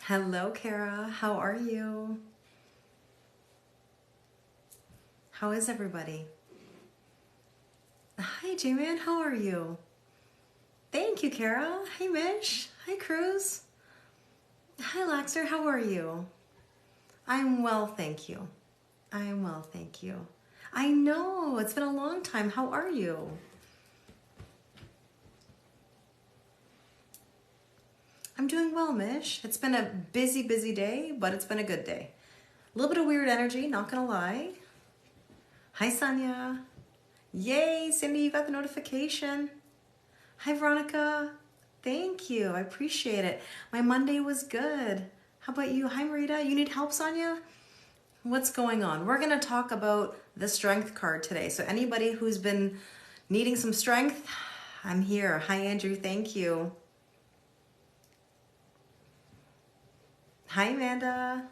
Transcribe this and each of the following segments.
Hello, Kara. How are you? How is everybody? Hi, J-Man. How are you? Thank you, Kara. Hey, Mish. Hi, Cruz. Hi, Laxer. How are you? I'm well, thank you. I'm well, thank you. I know. It's been a long time. How are you? I'm doing well, Mish. It's been a busy, busy day, but it's been a good day. A little bit of weird energy, not gonna lie. Hi, Sonia. Yay, Cindy, you got the notification. Hi, Veronica. Thank you. I appreciate it. My Monday was good. How about you? Hi, Marita. You need help, Sonia? What's going on? We're going to talk about the strength card today. So anybody who's been needing some strength, I'm here. Hi, Andrew. Thank you. Hi, Amanda.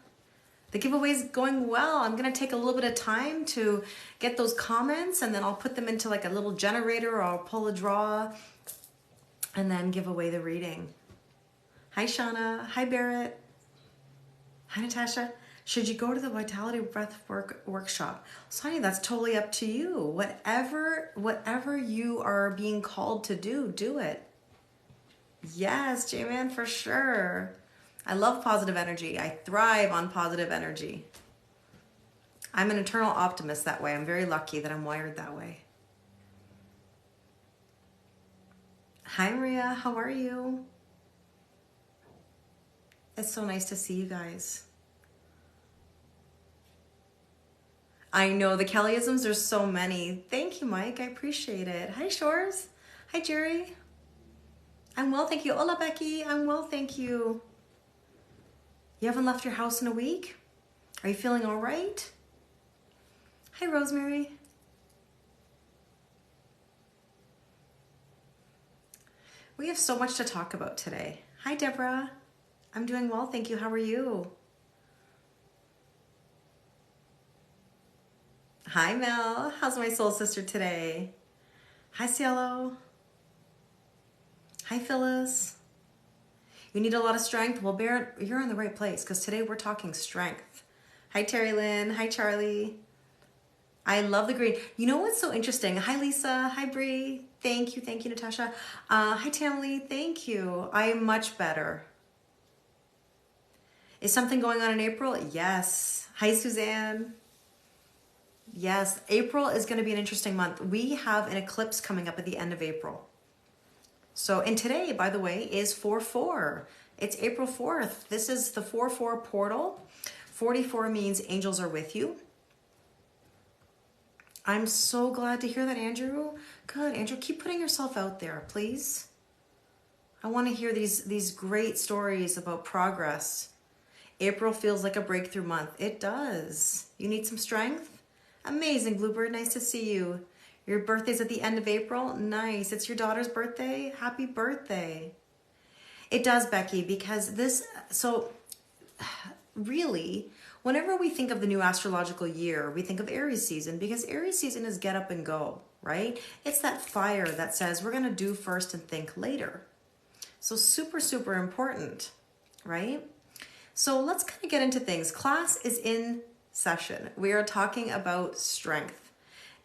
The giveaway is going well. I'm going to take a little bit of time to get those comments, and then I'll put them into like a little generator, or I'll pull a draw and then give away the reading. Hi, Shauna. Hi, Barrett. Hi, Natasha. Should you go to the Vitality Breath workshop? Sonia, that's totally up to you. Whatever you are being called to do, do it. Yes, J-Man, for sure. I love positive energy. I thrive on positive energy. I'm an eternal optimist that way. I'm very lucky that I'm wired that way. Hi, Maria. How are you? It's so nice to see you guys. I know, the Kellyisms, there's so many. Thank you, Mike. I appreciate it. Hi, Shores. Hi, Jerry. I'm well, thank you. Hola, Becky. I'm well, thank you. You haven't left your house in a week? Are you feeling all right? Hi, Rosemary. We have so much to talk about today. Hi, Deborah. I'm doing well, thank you. How are you? Hi, Mel. How's my soul sister today? Hi, Cielo. Hi, Phyllis. You need a lot of strength? Well, Barrett, you're in the right place because today we're talking strength. Hi, Terry Lynn. Hi, Charlie. I love the green. You know what's so interesting? Hi, Lisa. Hi, Bree. Thank you, Natasha. Hi, Tammy. Thank you. I am much better. Is something going on in April? Yes. Hi, Suzanne. Yes, April is going to be an interesting month. We have an eclipse coming up at the end of April. So, and today, by the way, is 4/4. It's April 4th. This is the 4/4 portal. 44 means angels are with you. I'm so glad to hear that, Andrew. Good, Andrew. Keep putting yourself out there, please. I want to hear these great stories about progress. April feels like a breakthrough month. It does. You need some strength? Amazing, Bluebird. Nice to see you. Your birthday's at the end of April? Nice. It's your daughter's birthday? Happy birthday. It does, Becky, because really, whenever we think of the new astrological year, we think of Aries season because Aries season is get up and go, right? It's that fire that says we're going to do first and think later. So super, super important, right? So let's kind of get into things. Class is in session. We are talking about strength.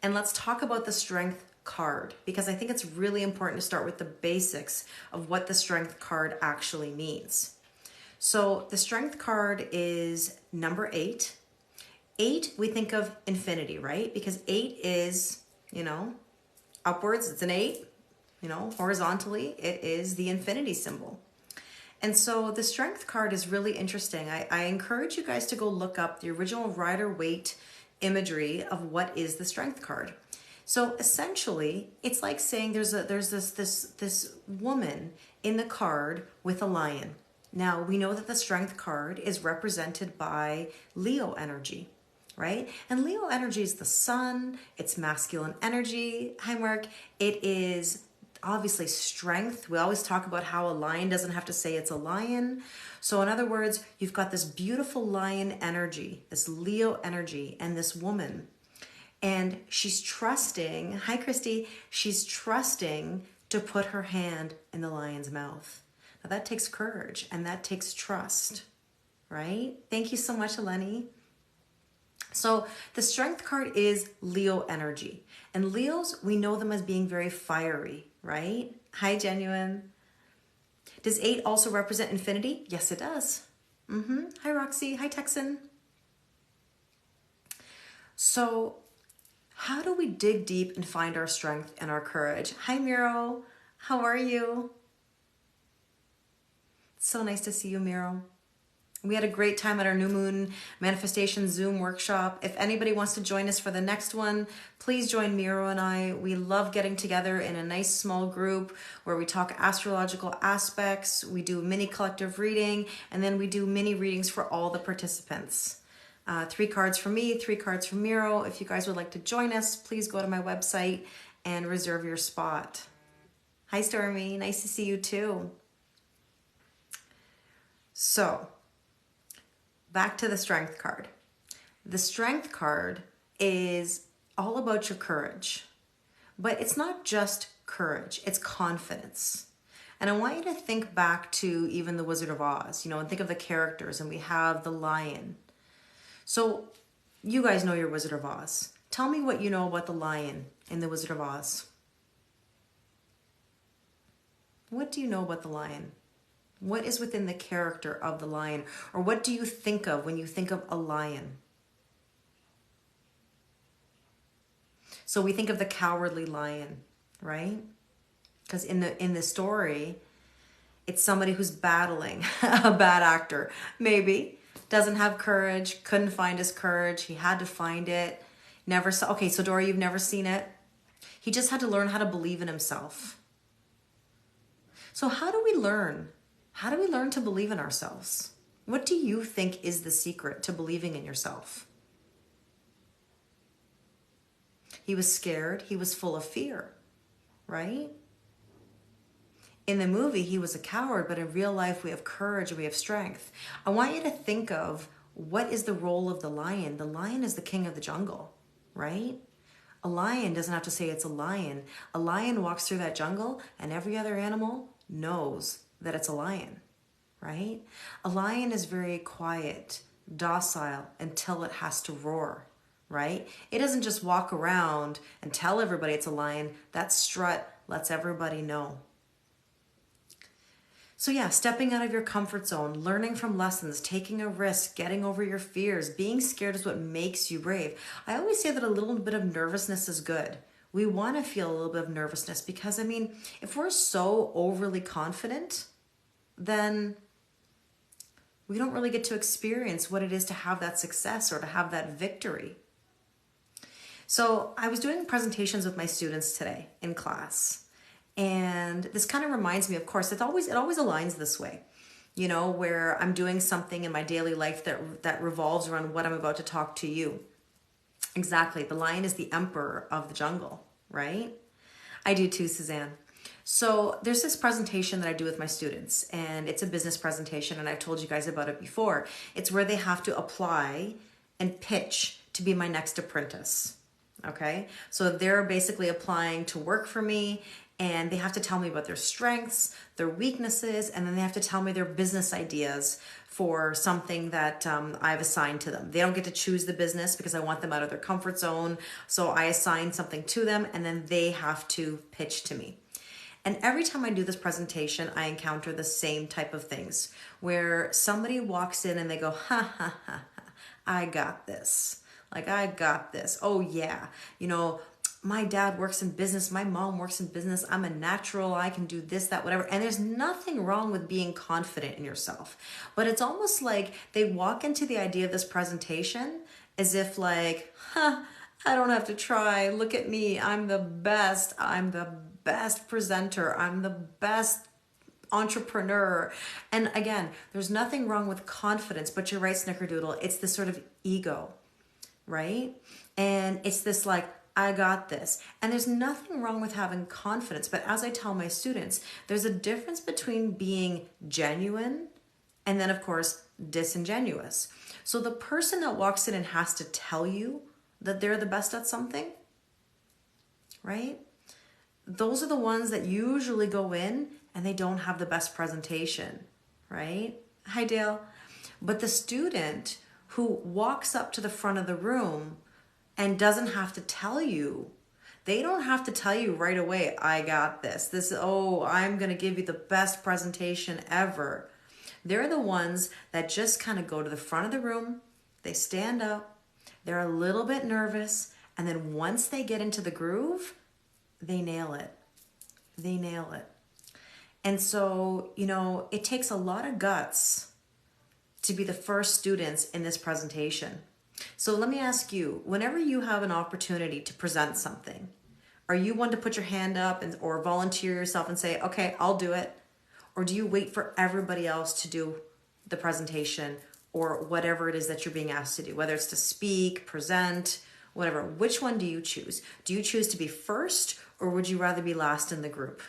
And let's talk about the strength card because I think it's really important to start with the basics of what the strength card actually means. So the strength card is number 8. 8, we think of infinity, right? Because 8 is, upwards, it's an 8, horizontally, it is the infinity symbol. And so the strength card is really interesting. I encourage you guys to go look up the original Rider-Waite imagery of what is the strength card. So essentially, it's like saying there's this woman in the card with a lion. Now, we know that the strength card is represented by Leo energy, right? And Leo energy is the sun, it's masculine energy. Hi, Mark. It is obviously strength. We always talk about how a lion doesn't have to say it's a lion. So in other words, you've got this beautiful lion energy, this Leo energy, and this woman. And she's trusting, hi Christy, she's trusting to put her hand in the lion's mouth. Now that takes courage and that takes trust. right? Thank you so much, Eleni. So the strength card is Leo energy. And Leos, we know them as being very fiery, right? Hi, Genuine. Does 8 also represent infinity? Yes, it does. Hi, Roxy. Hi, Texan. So how do we dig deep and find our strength and our courage? Hi, Miro. How are you? So nice to see you, Miro. We had a great time at our New Moon Manifestation Zoom workshop. If anybody wants to join us for the next one, please join Miro and I. We love getting together in a nice small group where we talk astrological aspects, we do mini collective reading, and then we do mini readings for all the participants. 3 cards from me, 3 cards from Miro. If you guys would like to join us, please go to my website and reserve your spot. Hi, Stormy. Nice to see you too. So, back to the strength card. The strength card is all about your courage, but it's not just courage, it's confidence. And I want you to think back to even the Wizard of Oz, and think of the characters, and we have the lion. So you guys know your Wizard of Oz. Tell me what you know about the lion in the Wizard of Oz. What do you know about the lion? What is within the character of the lion? Or what do you think of when you think of a lion? So we think of the cowardly lion, right? Because in the story, it's somebody who's battling a bad actor. Maybe. Doesn't have courage, couldn't find his courage. He had to find it. Never saw. Okay, so Dora, you've never seen it. He just had to learn how to believe in himself. So how do we learn? How do we learn to believe in ourselves? What do you think is the secret to believing in yourself? He was scared. He was full of fear, right? In the movie, he was a coward, but in real life, we have courage and we have strength. I want you to think of what is the role of the lion. The lion is the king of the jungle, right? A lion doesn't have to say it's a lion. A lion walks through that jungle and every other animal knows that it's a lion, right? A lion is very quiet, docile until it has to roar, right? It doesn't just walk around and tell everybody it's a lion. That strut lets everybody know. So yeah, stepping out of your comfort zone, learning from lessons, taking a risk, getting over your fears, being scared is what makes you brave. I always say that a little bit of nervousness is good. We want to feel a little bit of nervousness because, if we're so overly confident, then we don't really get to experience what it is to have that success or to have that victory. So I was doing presentations with my students today in class. And this kind of reminds me, of course, it always aligns this way, where I'm doing something in my daily life that revolves around what I'm about to talk to you. Exactly. The lion is the emperor of the jungle, right? I do too, Suzanne. So there's this presentation that I do with my students, and it's a business presentation, and I've told you guys about it before. It's where they have to apply and pitch to be my next apprentice. Okay? So they're basically applying to work for me, and they have to tell me about their strengths, their weaknesses, and then they have to tell me their business ideas for something that I've assigned to them. They don't get to choose the business because I want them out of their comfort zone. So I assign something to them, and then they have to pitch to me. And every time I do this presentation, I encounter the same type of things where somebody walks in and they go, ha, ha, ha, ha, I got this. Like, I got this. Oh, yeah. My dad works in business. My mom works in business. I'm a natural. I can do this, that, whatever. And there's nothing wrong with being confident in yourself. But it's almost like they walk into the idea of this presentation as if like, I don't have to try. Look at me. I'm the best. I'm the best presenter. I'm the best entrepreneur. And again, there's nothing wrong with confidence, but you're right, Snickerdoodle. It's this sort of ego, right? And it's this like, I got this. And there's nothing wrong with having confidence. But as I tell my students, there's a difference between being genuine and then, of course, disingenuous. So the person that walks in and has to tell you that they're the best at something, right? Those are the ones that usually go in and they don't have the best presentation, right? Hi, Dale. But the student who walks up to the front of the room and doesn't have to tell you, they don't have to tell you right away, I got this. I'm going to give you the best presentation ever. They're the ones that just kind of go to the front of the room, they stand up, they're a little bit nervous, and then once they get into the groove, they nail it. They nail it. And so, it takes a lot of guts to be the first students in this presentation. So let me ask you, whenever you have an opportunity to present something, are you one to put your hand up or volunteer yourself and say, okay, I'll do it? Or do you wait for everybody else to do the presentation or whatever it is that you're being asked to do, whether it's to speak, present, whatever? Which one do you choose? Do you choose to be first, or would you rather be last in the group?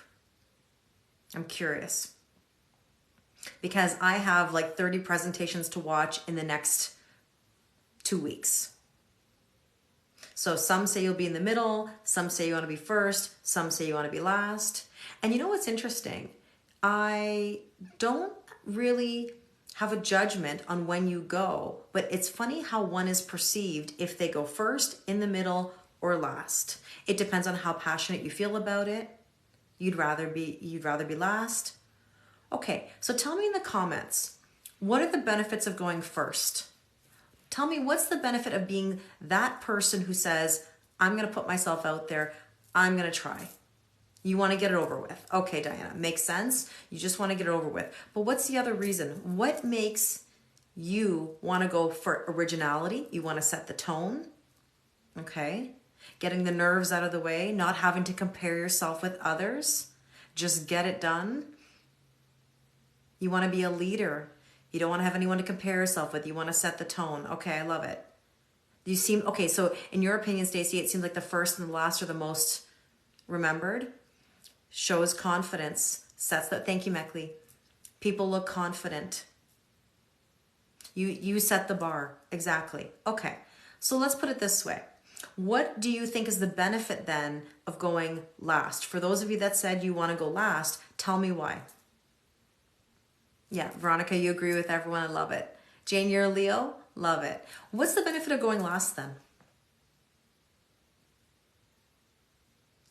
I'm curious. Because I have like 30 presentations to watch in the next 2 weeks. So some say you'll be in the middle, some say you want to be first, some say you want to be last. And you know what's interesting? I don't really have a judgment on when you go, but it's funny how one is perceived if they go first, in the middle, or last. It depends on how passionate you feel about it. You'd rather be last. Okay, so tell me in the comments, what are the benefits of going first? Tell me, what's the benefit of being that person who says, I'm going to put myself out there, I'm going to try. You want to get it over with. Okay, Diana, makes sense. You just want to get it over with. But what's the other reason? What makes you want to go for originality? You want to set the tone, okay? Getting the nerves out of the way, not having to compare yourself with others. Just get it done. You want to be a leader. You don't want to have anyone to compare yourself with. You want to set the tone. Okay, I love it. Okay, so in your opinion, Stacey, it seems like the first and the last are the most remembered. Shows confidence. Sets that. Thank you, Meckley. People look confident. You set the bar. Exactly. Okay, so let's put it this way. What do you think is the benefit then of going last? For those of you that said you want to go last, tell me why. Yeah, Veronica, you agree with everyone. I love it. Jane, you're a Leo? Love it. What's the benefit of going last then?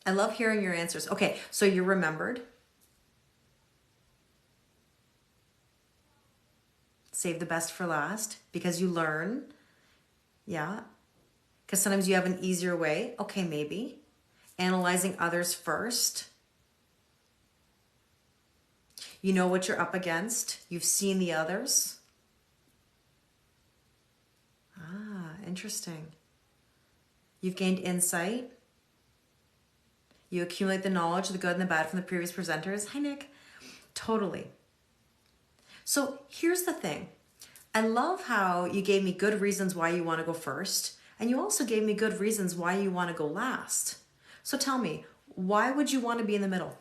I love hearing your answers. Okay, so you're remembered. Save the best for last because you learn. Yeah. Because sometimes you have an easier way. Okay, maybe. Analyzing others first. You know what you're up against. You've seen the others. Ah, interesting. You've gained insight. You accumulate the knowledge, the good and the bad from the previous presenters. Hi, Nick. Totally. So here's the thing. I love how you gave me good reasons why you want to go first, and you also gave me good reasons why you want to go last. So tell me, why would you want to be in the middle?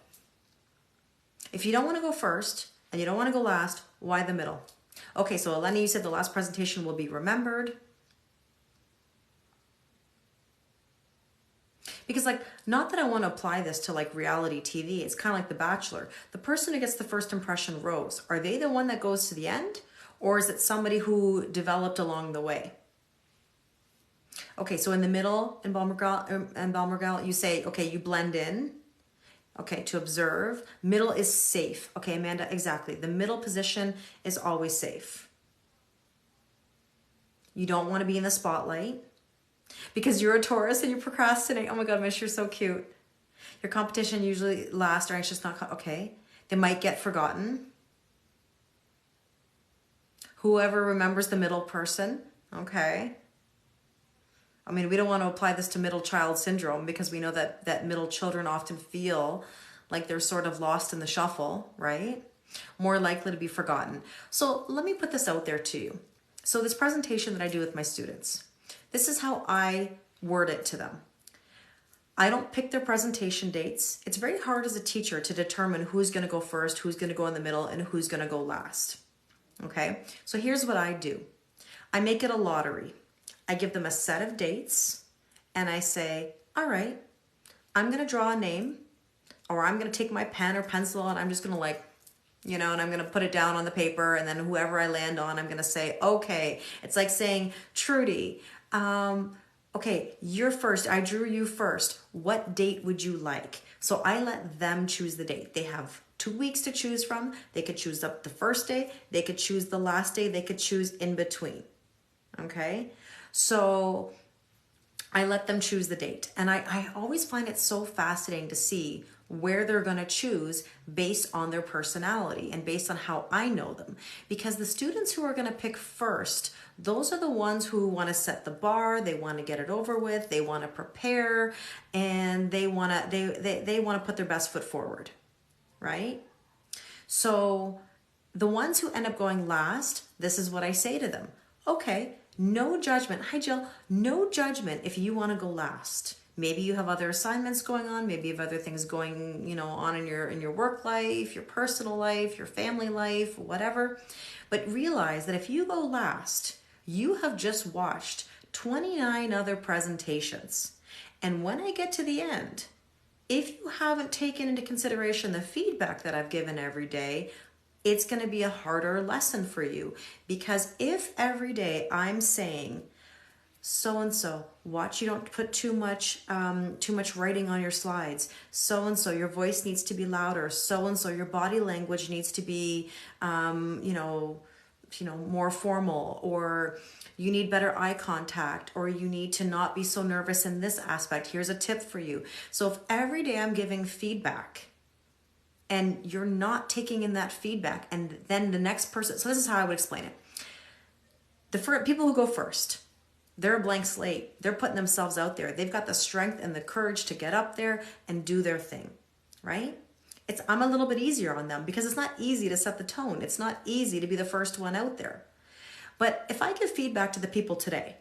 If you don't want to go first and you don't want to go last, why the middle? Okay, so Eleni, you said the last presentation will be remembered. Because not that I want to apply this to reality TV. It's kind of like The Bachelor. The person who gets the first impression rose. Are they the one that goes to the end? Or is it somebody who developed along the way? Okay, so in the middle, in Balmergal, you say, okay, you blend in. Okay, to observe. Middle is safe. Okay, Amanda, exactly. The middle position is always safe. You don't want to be in the spotlight because you're a Taurus and you procrastinate. Oh my God, Mish, you're so cute. Your competition usually last or anxious, not, okay. They might get forgotten. Whoever remembers the middle person, okay. I mean, we don't want to apply this to middle child syndrome because we know that middle children often feel like they're sort of lost in the shuffle, right? More likely to be forgotten. So let me put this out there to you. So this presentation that I do with my students, this is how I word it to them. I don't pick their presentation dates. It's very hard as a teacher to determine who's going to go first, who's going to go in the middle, and who's going to go last. Okay, so here's what I do. I make it a lottery. I give them a set of dates and I say, all right, I'm going to draw a name, or I'm going to take my pen or pencil and I'm just going to and I'm going to put it down on the paper, and then whoever I land on, I'm going to say, okay. It's like saying, Trudy, okay, you're first. I drew you first. What date would you like? So I let them choose the date. They have 2 weeks to choose from. They could choose up the first day. They could choose the last day. They could choose in between. Okay? So I let them choose the date. And I always find it so fascinating to see where they're going to choose based on their personality and based on how I know them. Because the students who are going to pick first, those are the ones who want to set the bar, they want to get it over with, they want to prepare, and they want to put their best foot forward, right? So the ones who end up going last, this is what I say to them. Okay, no judgment. Hi, Jill. No judgment if you want to go last. Maybe you have other assignments going on. Maybe you have other things going, on in your work life, your personal life, your family life, whatever. But realize that if you go last, you have just watched 29 other presentations. And when I get to the end, if you haven't taken into consideration the feedback that I've given every day, it's going to be a harder lesson for you. Because if every day I'm saying, so-and-so, watch you don't put too much writing on your slides. So-and-so, your voice needs to be louder. So-and-so, your body language needs to be, more formal, or you need better eye contact, or you need to not be so nervous in this aspect. Here's a tip for you. So if every day I'm giving feedback and you're not taking in that feedback, and then the next person, so this is how I would explain it. The people who go first, they're a blank slate. They're putting themselves out there. They've got the strength and the courage to get up there and do their thing, right? I'm a little bit easier on them because it's not easy to set the tone. It's not easy to be the first one out there. But if I give feedback to the people today,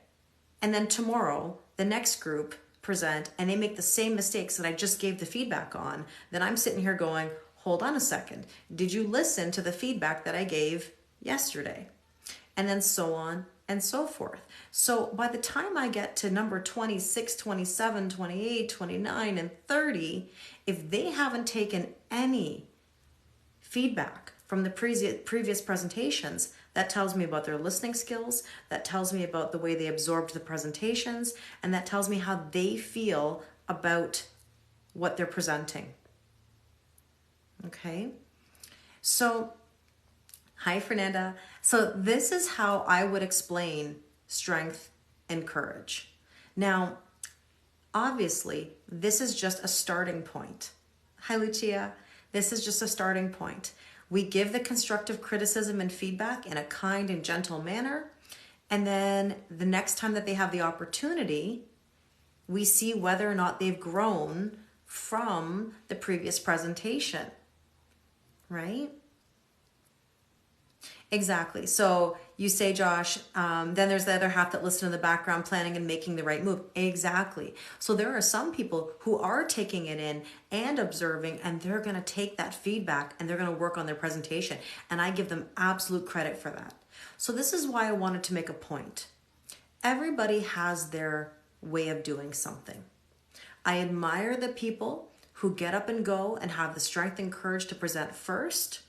and then tomorrow the next group present and they make the same mistakes that I just gave the feedback on, then I'm sitting here going, hold on a second. Did you listen to the feedback that I gave yesterday? And then so on and so forth. So by the time I get to number 26, 27, 28, 29, and 30, if they haven't taken any feedback from the previous presentations, that tells me about their listening skills, that tells me about the way they absorbed the presentations, and that tells me how they feel about what they're presenting. Okay? So, hi, Fernanda. So this is how I would explain strength and courage. Now, obviously, this is just a starting point. Hi, Lucia. This is just a starting point. We give the constructive criticism and feedback in a kind and gentle manner. And then the next time that they have the opportunity, we see whether or not they've grown from the previous presentation, right? Exactly. So you say, Josh, then there's the other half that listen in the background, planning and making the right move. Exactly. So there are some people who are taking it in and observing, and they're going to take that feedback and they're going to work on their presentation. And I give them absolute credit for that. So this is why I wanted to make a point. Everybody has their way of doing something. I admire the people who get up and go and have the strength and courage to present first.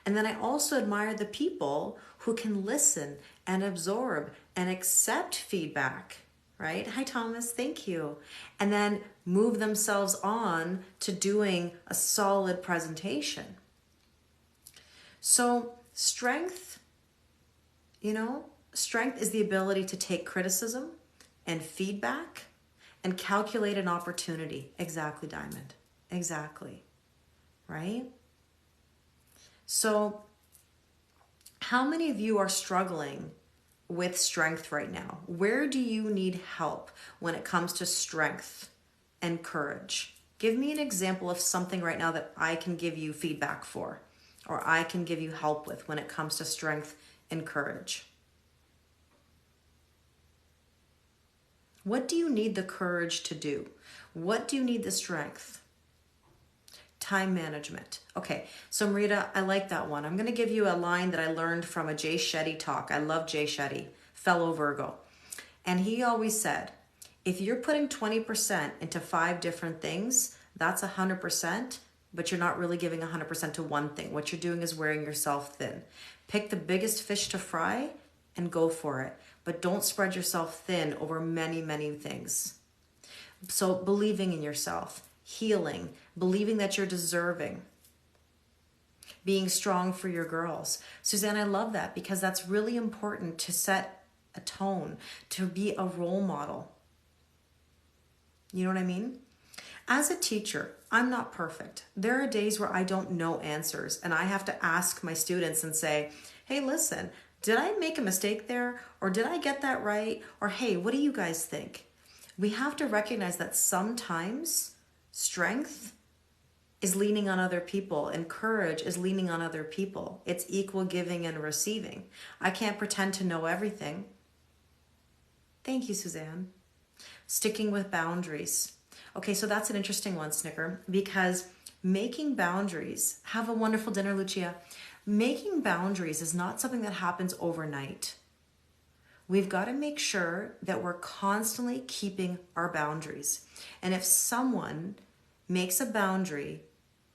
And then I also admire the people who can listen and absorb and accept feedback, right? Hi, Thomas, thank you. And then move themselves on to doing a solid presentation. So strength, strength is the ability to take criticism and feedback and calculate an opportunity. Exactly, Diamond. Exactly, right? So how many of you are struggling with strength right now? Where do you need help when it comes to strength and courage? Give me an example of something right now that I can give you feedback for, or I can give you help with when it comes to strength and courage. What do you need the courage to do? What do you need the strength? Time management. Okay, so Marita, I like that one. I'm going to give you a line that I learned from a Jay Shetty talk. I love Jay Shetty, fellow Virgo. And he always said, if you're putting 20% into 5 different things, that's 100%. but you're not really giving 100% to one thing. What you're doing is wearing yourself thin. Pick the biggest fish to fry and go for it, but don't spread yourself thin over many, many things. So believing in yourself, healing, believing that you're deserving, being strong for your girls. Suzanne, I love that because that's really important to set a tone, to be a role model. You know what I mean? As a teacher, I'm not perfect. There are days where I don't know answers and I have to ask my students and say, hey, listen, did I make a mistake there? Or did I get that right? Or hey, what do you guys think? We have to recognize that sometimes strength is leaning on other people and courage is leaning on other people. It's equal giving and receiving. I can't pretend to know everything. Thank you, Suzanne. Sticking with boundaries. Okay, so that's an interesting one, Snicker, because making boundaries, have a wonderful dinner, Lucia. Making boundaries is not something that happens overnight. We've got to make sure that we're constantly keeping our boundaries. And if someone makes a boundary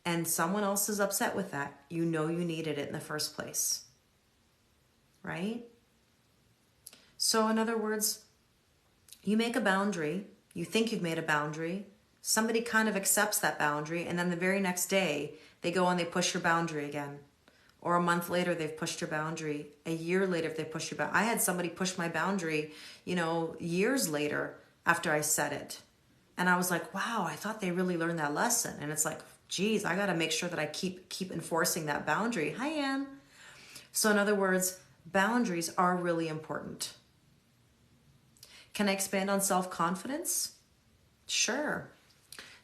and someone else is upset with that, you know you needed it in the first place, right? So in other words, you make a boundary, you think you've made a boundary, somebody kind of accepts that boundary, and then the very next day, they go and they push your boundary again. Or a month later, they've pushed your boundary. A year later, if they push your boundary. I had somebody push my boundary, years later after I said it. And I was like, wow, I thought they really learned that lesson. And it's like, geez, I got to make sure that I keep enforcing that boundary. Hi, Ann. So in other words, boundaries are really important. Can I expand on self-confidence? Sure.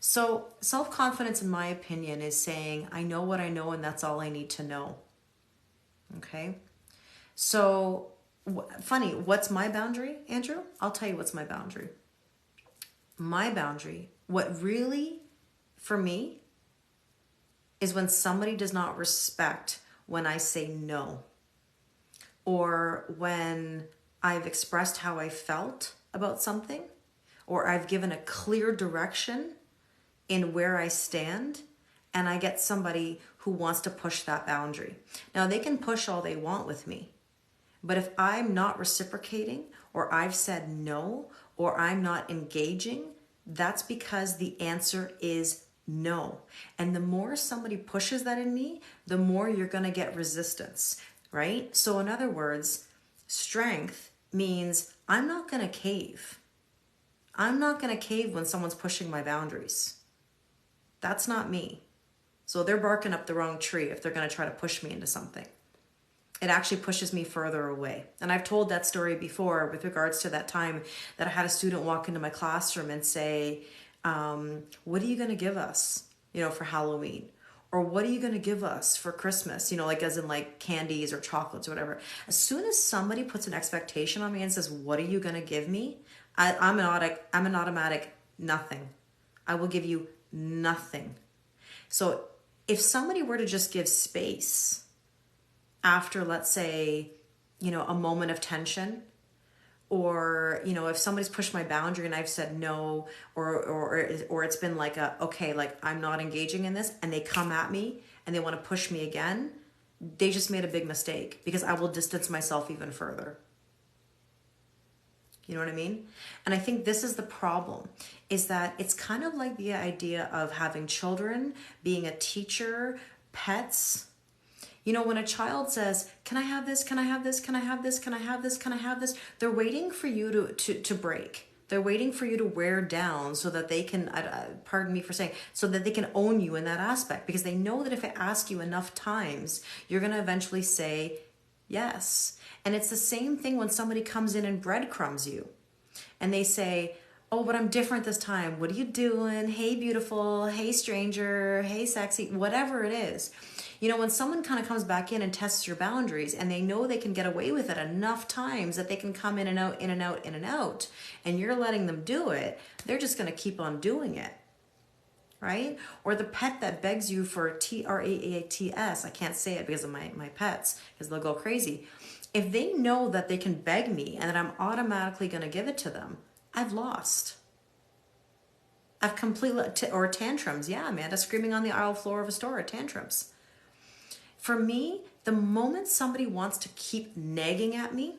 So self-confidence, in my opinion, is saying, I know what I know and that's all I need to know. Okay? So, funny, what's my boundary, Andrew? I'll tell you what's my boundary. My boundary, what really, for me, is when somebody does not respect when I say no. Or when I've expressed how I felt about something, or I've given a clear direction in where I stand, and I get somebody who wants to push that boundary. Now, they can push all they want with me, but if I'm not reciprocating, or I've said no, or I'm not engaging, that's because the answer is no. And the more somebody pushes that in me, the more you're going to get resistance, right? So in other words, strength means I'm not going to cave. I'm not going to cave when someone's pushing my boundaries. That's not me. So they're barking up the wrong tree if they're going to try to push me into something. It actually pushes me further away. And I've told that story before with regards to that time that I had a student walk into my classroom and say, what are you going to give us, for Halloween? Or what are you going to give us for Christmas? Like as in like candies or chocolates or whatever. As soon as somebody puts an expectation on me and says, what are you going to give me? I'm an automatic nothing. I will give you nothing. So if somebody were to just give space after, let's say, a moment of tension, or, if somebody's pushed my boundary and I've said no, or it's been like okay, like I'm not engaging in this, and they come at me and they want to push me again, they just made a big mistake, because I will distance myself even further. You know what I mean? And I think this is the problem, is that it's kind of like the idea of having children, being a teacher, pets. When a child says, can I have this? Can I have this? Can I have this? Can I have this? Can I have this? They're waiting for you to break. They're waiting for you to wear down so that they can, pardon me for saying, so that they can own you in that aspect. Because they know that if I ask you enough times, you're going to eventually say yes. And it's the same thing when somebody comes in and breadcrumbs you. And they say, oh, but I'm different this time. What are you doing? Hey, beautiful. Hey, stranger. Hey, sexy. Whatever it is. When someone kind of comes back in and tests your boundaries, and they know they can get away with it enough times that they can come in and out, in and out, in and out, and you're letting them do it, they're just going to keep on doing it, right? Or the pet that begs you for TRAATS. I can't say it because of my pets, because they'll go crazy. If they know that they can beg me and that I'm automatically going to give it to them, I've lost. I've completely, or tantrums. Yeah, Amanda, screaming on the aisle floor of a store at tantrums. For me, the moment somebody wants to keep nagging at me,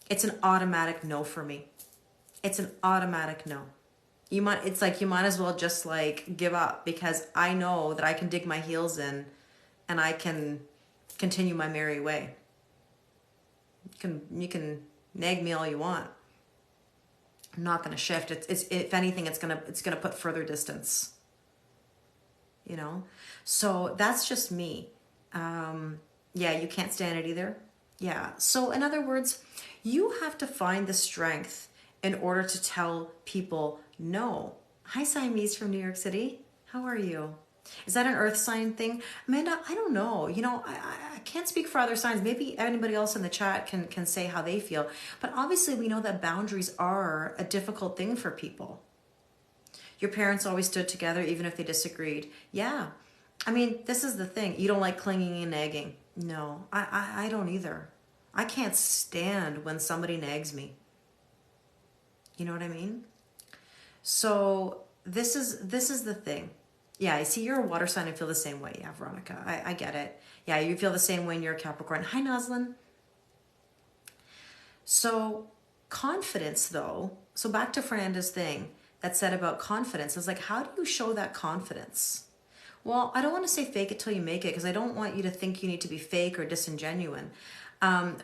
it's an automatic no for me. It's an automatic no. It's like you might as well just like give up, because I know that I can dig my heels in and I can continue my merry way. You can nag me all you want. I'm not going to shift. It's if anything, it's gonna put further distance. You know, so that's just me. Yeah, you can't stand it either. Yeah. So in other words, you have to find the strength in order to tell people no. Hi, Siamese from New York City. How are you? Is that an earth sign thing? Amanda, I don't know. You know, I can't speak for other signs. Maybe anybody else in the chat can say how they feel. But obviously we know that boundaries are a difficult thing for people. Your parents always stood together even if they disagreed. Yeah. I mean, this is the thing. You don't like clinging and nagging. No, I don't either. I can't stand when somebody nags me. You know what I mean? So this is the thing. Yeah, I see you're a water sign and feel the same way. Yeah, Veronica, I get it. Yeah, you feel the same way when you're a Capricorn. Hi, Noslin. So confidence, though. So back to Fernanda's thing that said about confidence. Is like, how do you show that confidence? Well, I don't want to say fake it till you make it, because I don't want you to think you need to be fake or disingenuous.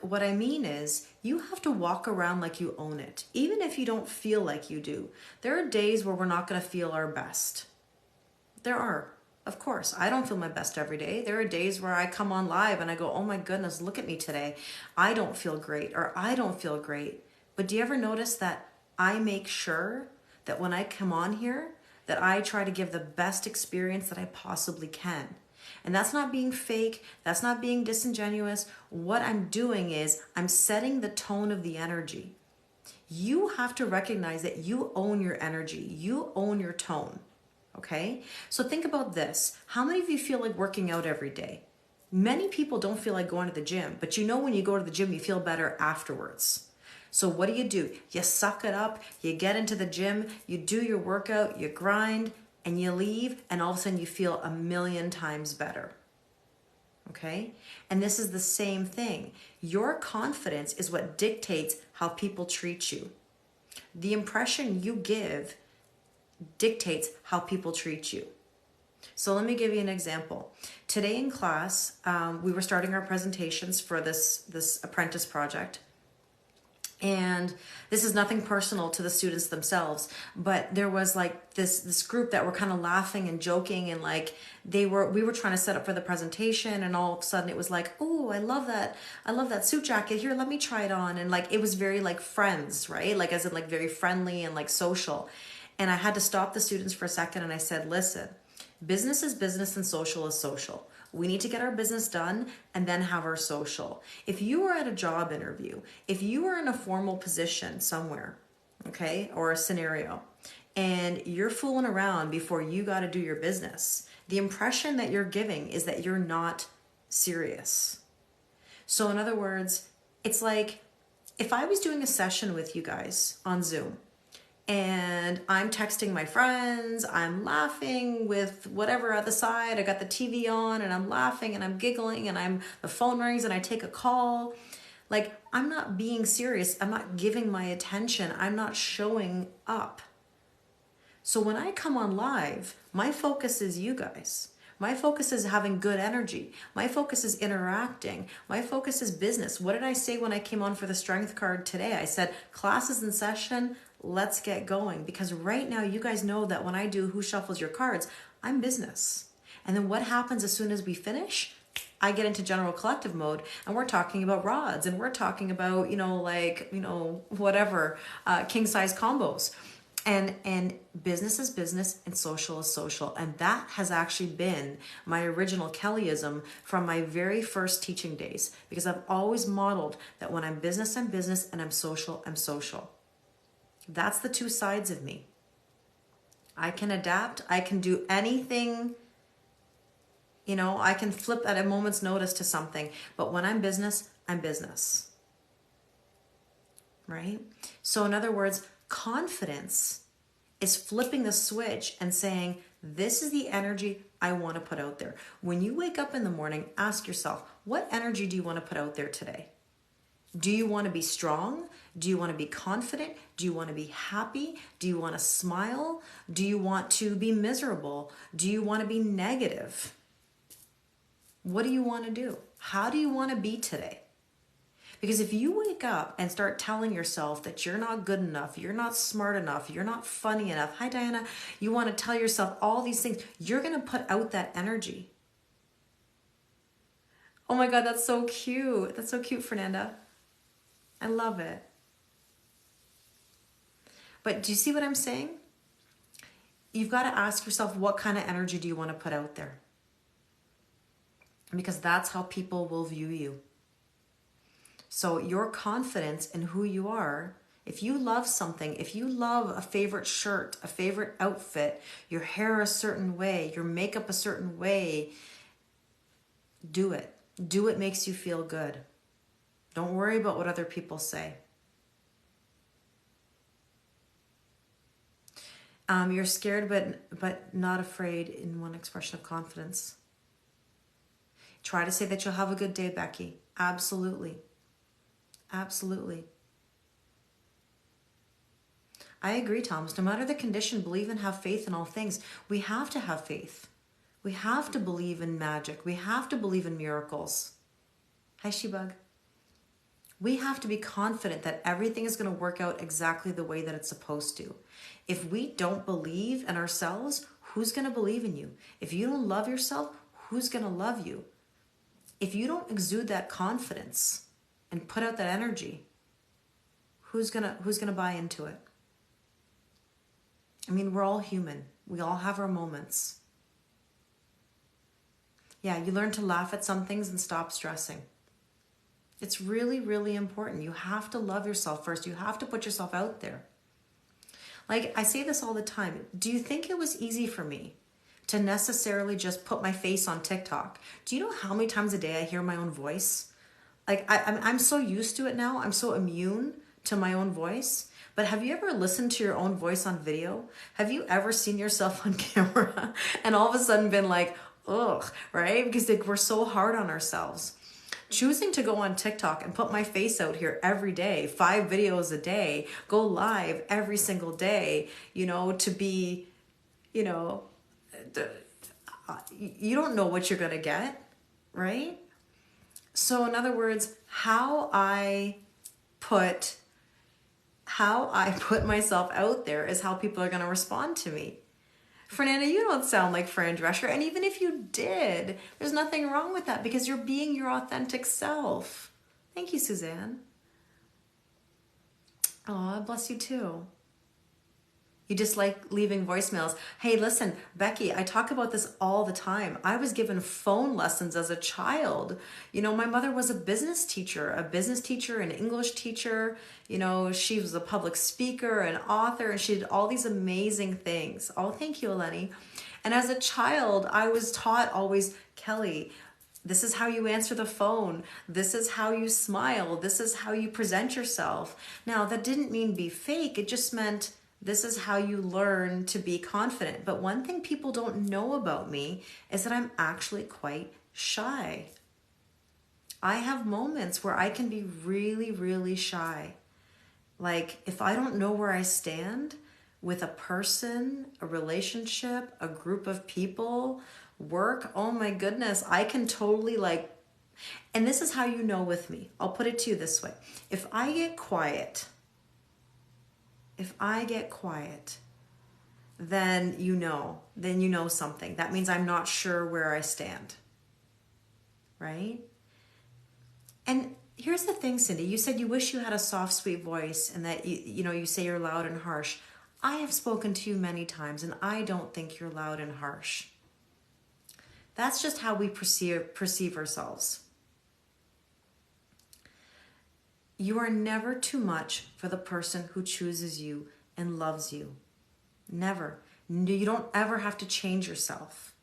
What I mean is, you have to walk around like you own it, even if you don't feel like you do. There are days where we're not going to feel our best. There are. Of course, I don't feel my best every day. There are days where I come on live and I go, oh my goodness, look at me today. I don't feel great, or I don't feel great. But do you ever notice that I make sure that when I come on here, that I try to give the best experience that I possibly can? And that's not being fake. That's not being disingenuous. What I'm doing is I'm setting the tone of the energy. You have to recognize that you own your energy. You own your tone. Okay? So think about this. How many of you feel like working out every day? Many people don't feel like going to the gym, but you know when you go to the gym, you feel better afterwards. So what do? You suck it up, you get into the gym, you do your workout, you grind, and you leave, and all of a sudden you feel a million times better. Okay? And this is the same thing. Your confidence is what dictates how people treat you. The impression you give dictates how people treat you. So let me give you an example. Today in class, we were starting our presentations for this apprentice project. And this is nothing personal to the students themselves, but there was like this group that were kind of laughing and joking, and like we were trying to set up for the presentation, and all of a sudden it was like, oh, I love that suit jacket, here, let me try it on. And like it was very like friends, right? Like as in like very friendly and like social. And I had to stop the students for a second and I said, listen, business is business and social is social. We need to get our business done and then have our social. If you are at a job interview, if you are in a formal position somewhere, okay, or a scenario, and you're fooling around before you got to do your business, the impression that you're giving is that you're not serious. So in other words, it's like if I was doing a session with you guys on Zoom, and I'm texting my friends, I'm laughing with whatever at the side, I got the TV on and I'm laughing and I'm giggling and the phone rings and I take a call. Like, I'm not being serious. I'm not giving my attention. I'm not showing up. So when I come on live, my focus is you guys. My focus is having good energy. My focus is interacting. My focus is business. What did I say when I came on for the strength card today? I said, class is in session. Let's get going. Because right now, you guys know that when I do Who Shuffles Your Cards, I'm business. And then what happens as soon as we finish? I get into general collective mode and we're talking about rods and we're talking about, whatever, king size combos. And business is business and social is social. And that has actually been my original Kellyism from my very first teaching days, because I've always modeled that when I'm business, and I'm social, I'm social. That's the two sides of me. I can adapt. I can do anything. I can flip at a moment's notice to something. But when I'm business, I'm business. Right? So in other words, confidence is flipping the switch and saying, this is the energy I want to put out there. When you wake up in the morning, ask yourself, what energy do you want to put out there today? Do you want to be strong? Do you want to be confident? Do you want to be happy? Do you want to smile? Do you want to be miserable? Do you want to be negative? What do you want to do? How do you want to be today? Because if you wake up and start telling yourself that you're not good enough, you're not smart enough, you're not funny enough, hi Diana, you want to tell yourself all these things, you're going to put out that energy. Oh my God, that's so cute. That's so cute, Fernanda. I love it. But do you see what I'm saying? You've got to ask yourself, what kind of energy do you want to put out there? Because that's how people will view you. So your confidence in who you are, if you love something, if you love a favorite shirt, a favorite outfit, your hair a certain way, your makeup a certain way, do it. Do what makes you feel good. Don't worry about what other people say. You're scared but not afraid in one expression of confidence. Try to say that you'll have a good day, Becky. Absolutely. Absolutely. I agree, Thomas. No matter the condition, believe and have faith in all things. We have to have faith. We have to believe in magic. We have to believe in miracles. Hi, Shebug. We have to be confident that everything is going to work out exactly the way that it's supposed to. If we don't believe in ourselves, who's going to believe in you? If you don't love yourself, who's going to love you? If you don't exude that confidence and put out that energy, who's gonna buy into it? I mean, we're all human. We all have our moments. Yeah, you learn to laugh at some things and stop stressing. It's really, really important. You have to love yourself first. You have to put yourself out there. Like, I say this all the time. Do you think it was easy for me to necessarily just put my face on TikTok? Do you know how many times a day I hear my own voice? Like, I'm so used to it now. I'm so immune to my own voice. But have you ever listened to your own voice on video? Have you ever seen yourself on camera and all of a sudden been like, ugh, right? Because we're so hard on ourselves. Choosing to go on TikTok and put my face out here every day, 5 videos a day, go live every single day, to be, you don't know what you're going to get, right? So in other words, how I put myself out there is how people are going to respond to me. Fernanda, you don't sound like Fran Drescher. And even if you did, there's nothing wrong with that because you're being your authentic self. Thank you, Suzanne. Oh, bless you too. You just like leaving voicemails. Hey, listen, Becky, I talk about this all the time. I was given phone lessons as a child. My mother was a business teacher, an English teacher. She was a public speaker, an author, and she did all these amazing things. Oh, thank you, Eleni. And as a child, I was taught always, Kelly, this is how you answer the phone. This is how you smile. This is how you present yourself. Now, that didn't mean be fake. It just meant this is how you learn to be confident. But one thing people don't know about me is that I'm actually quite shy. I have moments where I can be really, really shy. Like if I don't know where I stand with a person, a relationship, a group of people, work, oh my goodness, I can totally and this is how you know with me. I'll put it to you this way. If I get quiet, then you know something. That means I'm not sure where I stand, right? And here's the thing, Cindy, you said you wish you had a soft, sweet voice and that you say you're loud and harsh. I have spoken to you many times and I don't think you're loud and harsh. That's just how we perceive ourselves. You are never too much for the person who chooses you and loves you. Never. You don't ever have to change yourself.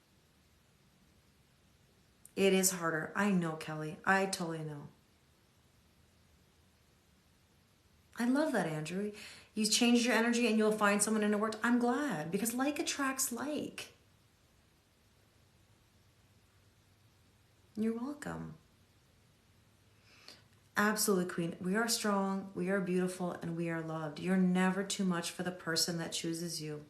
It is harder. I know, Kelly. I totally know. I love that, Andrew. You change your energy and you'll find someone and it worked. I'm glad, because like attracts like. You're welcome. Absolutely, Queen. We are strong, we are beautiful, and we are loved. You're never too much for the person that chooses you.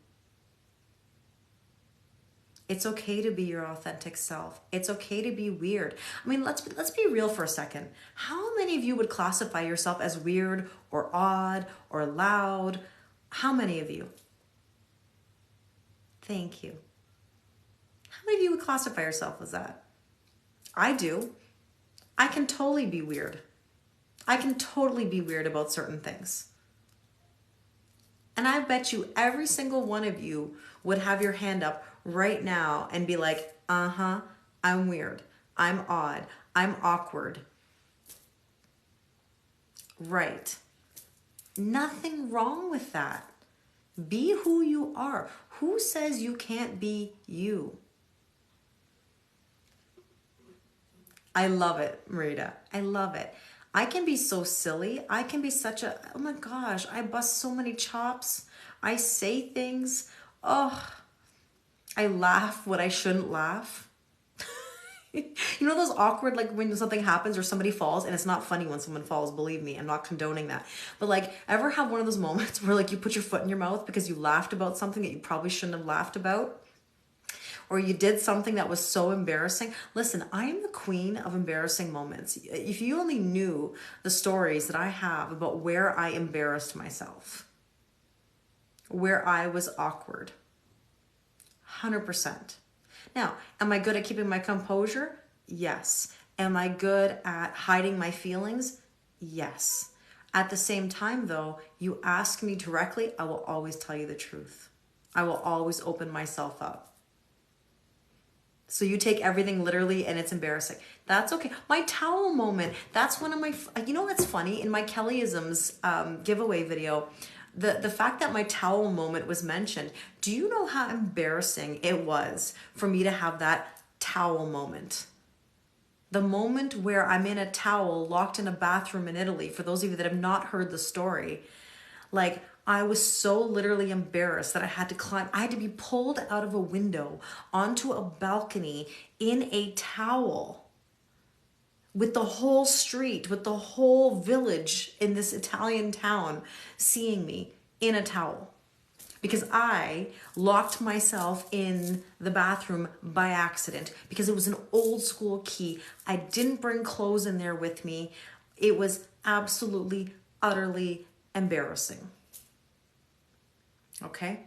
It's okay to be your authentic self. It's okay to be weird. I mean, let's be real for a second. How many of you would classify yourself as weird or odd or loud? How many of you? Thank you. How many of you would classify yourself as that? I do. I can totally be weird. I can totally be weird about certain things. And I bet you every single one of you would have your hand up right now and be like, I'm weird. I'm odd. I'm awkward. Right. Nothing wrong with that. Be who you are. Who says you can't be you? I love it, Marita. I love it. I can be so silly. I can be such a, oh my gosh, I bust so many chops. I say things. Oh, I laugh when I shouldn't laugh. You know those awkward, like when something happens or somebody falls, and it's not funny when someone falls, believe me, I'm not condoning that. But like, ever have one of those moments where like you put your foot in your mouth because you laughed about something that you probably shouldn't have laughed about? Or you did something that was so embarrassing. Listen, I am the queen of embarrassing moments. If you only knew the stories that I have about where I embarrassed myself, where I was awkward, 100%. Now, am I good at keeping my composure? Yes. Am I good at hiding my feelings? Yes. At the same time, though, you ask me directly, I will always tell you the truth. I will always open myself up. So you take everything literally and it's embarrassing. That's okay. My towel moment, that's one of my, you know what's funny? In my Kellyisms giveaway video, the fact that my towel moment was mentioned, do you know how embarrassing it was for me to have that towel moment? The moment where I'm in a towel locked in a bathroom in Italy, for those of you that have not heard the story, like I was so literally embarrassed that I had to climb, I had to be pulled out of a window onto a balcony in a towel with the whole street, with the whole village in this Italian town seeing me in a towel. Because I locked myself in the bathroom by accident because it was an old school key. I didn't bring clothes in there with me. It was absolutely, utterly embarrassing. Okay?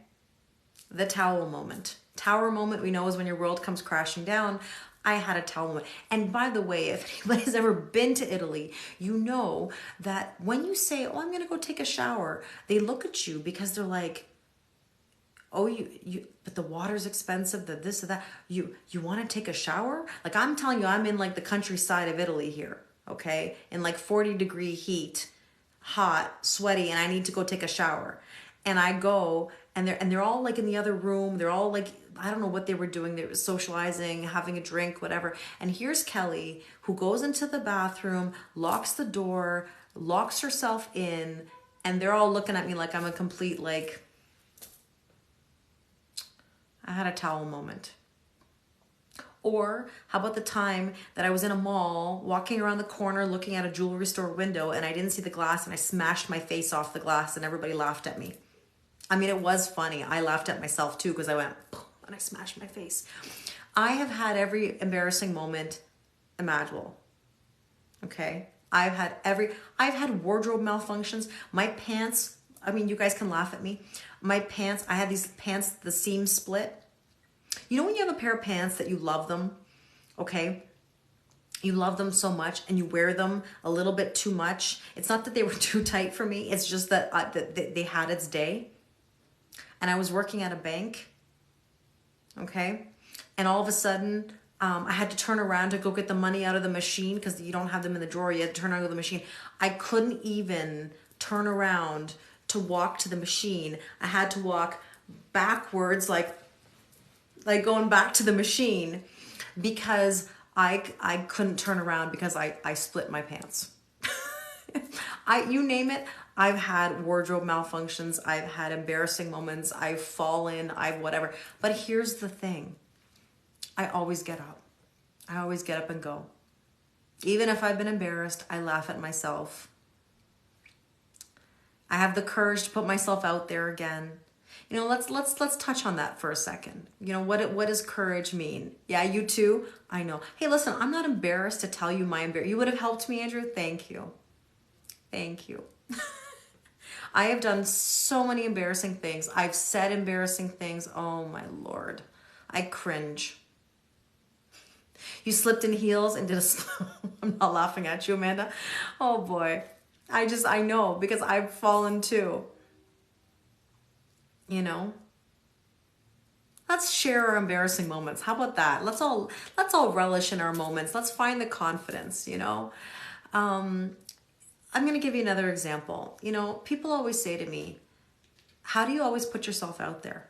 The towel moment. Tower moment, we know, is when your world comes crashing down. I had a towel moment. And by the way, if anybody's ever been to Italy, you know that when you say, oh, I'm going to go take a shower, they look at you because they're like, oh, you, but the water's expensive, the this, or that. You want to take a shower? Like, I'm telling you, I'm in like the countryside of Italy here, okay? In like 40-degree heat, hot, sweaty, and I need to go take a shower. And I go, and they're all like in the other room. They're all like, I don't know what they were doing. They were socializing, having a drink, whatever. And here's Kelly, who goes into the bathroom, locks the door, locks herself in, and they're all looking at me like I'm a complete, like, I had a towel moment. Or how about the time that I was in a mall, walking around the corner, looking at a jewelry store window, and I didn't see the glass, and I smashed my face off the glass, and everybody laughed at me. I mean, it was funny. I laughed at myself too, because I went, and I smashed my face. I have had every embarrassing moment imaginable. Okay? I've had wardrobe malfunctions. My pants, I mean, you guys can laugh at me. My pants, I had these pants, the seam split. You know when you have a pair of pants that you love them, okay? You love them so much and you wear them a little bit too much. It's not that they were too tight for me. It's just that they had its day. And I was working at a bank, okay? And all of a sudden, I had to turn around to go get the money out of the machine because you don't have them in the drawer. You had to turn around to the machine. I couldn't even turn around to walk to the machine. I had to walk backwards, like going back to the machine, because I couldn't turn around because I split my pants. You name it, I've had wardrobe malfunctions. I've had embarrassing moments. I've fallen. I've whatever. But here's the thing. I always get up. I always get up and go. Even if I've been embarrassed, I laugh at myself. I have the courage to put myself out there again. You know, let's touch on that for a second. You know, what does courage mean? Yeah, you too. I know. Hey, listen, I'm not embarrassed to tell you my embarrassment. You would have helped me, Andrew. Thank you. Thank you. I have done so many embarrassing things. I've said embarrassing things. Oh my Lord. I cringe. You slipped in heels and did a I'm not laughing at you, Amanda. Oh boy. I know because I've fallen too. You know? Let's share our embarrassing moments. How about that? Let's all relish in our moments. Let's find the confidence, you know? I'm going to give you another example. You know, people always say to me, how do you always put yourself out there?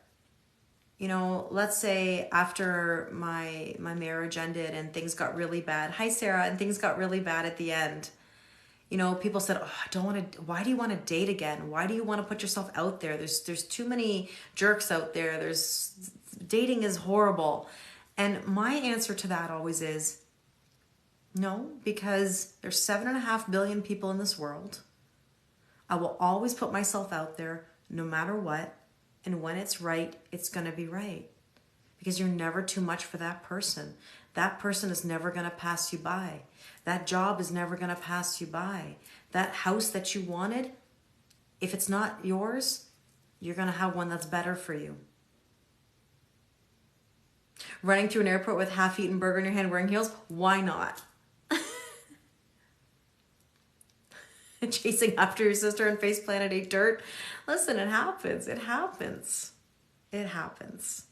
You know, let's say after my marriage ended and things got really bad. Hi, Sarah. And things got really bad at the end. You know, people said, oh, I don't want to, why do you want to date again? Why do you want to put yourself out there? There's too many jerks out there. Dating is horrible. And my answer to that always is, no, because there's 7.5 billion people in this world. I will always put myself out there no matter what. And when it's right, it's going to be right. Because you're never too much for that person. That person is never going to pass you by. That job is never going to pass you by. That house that you wanted, if it's not yours, you're going to have one that's better for you. Running through an airport with half-eaten burger in your hand wearing heels, why not? Chasing after your sister and face planted ate dirt. Listen, it happens. It happens. It happens.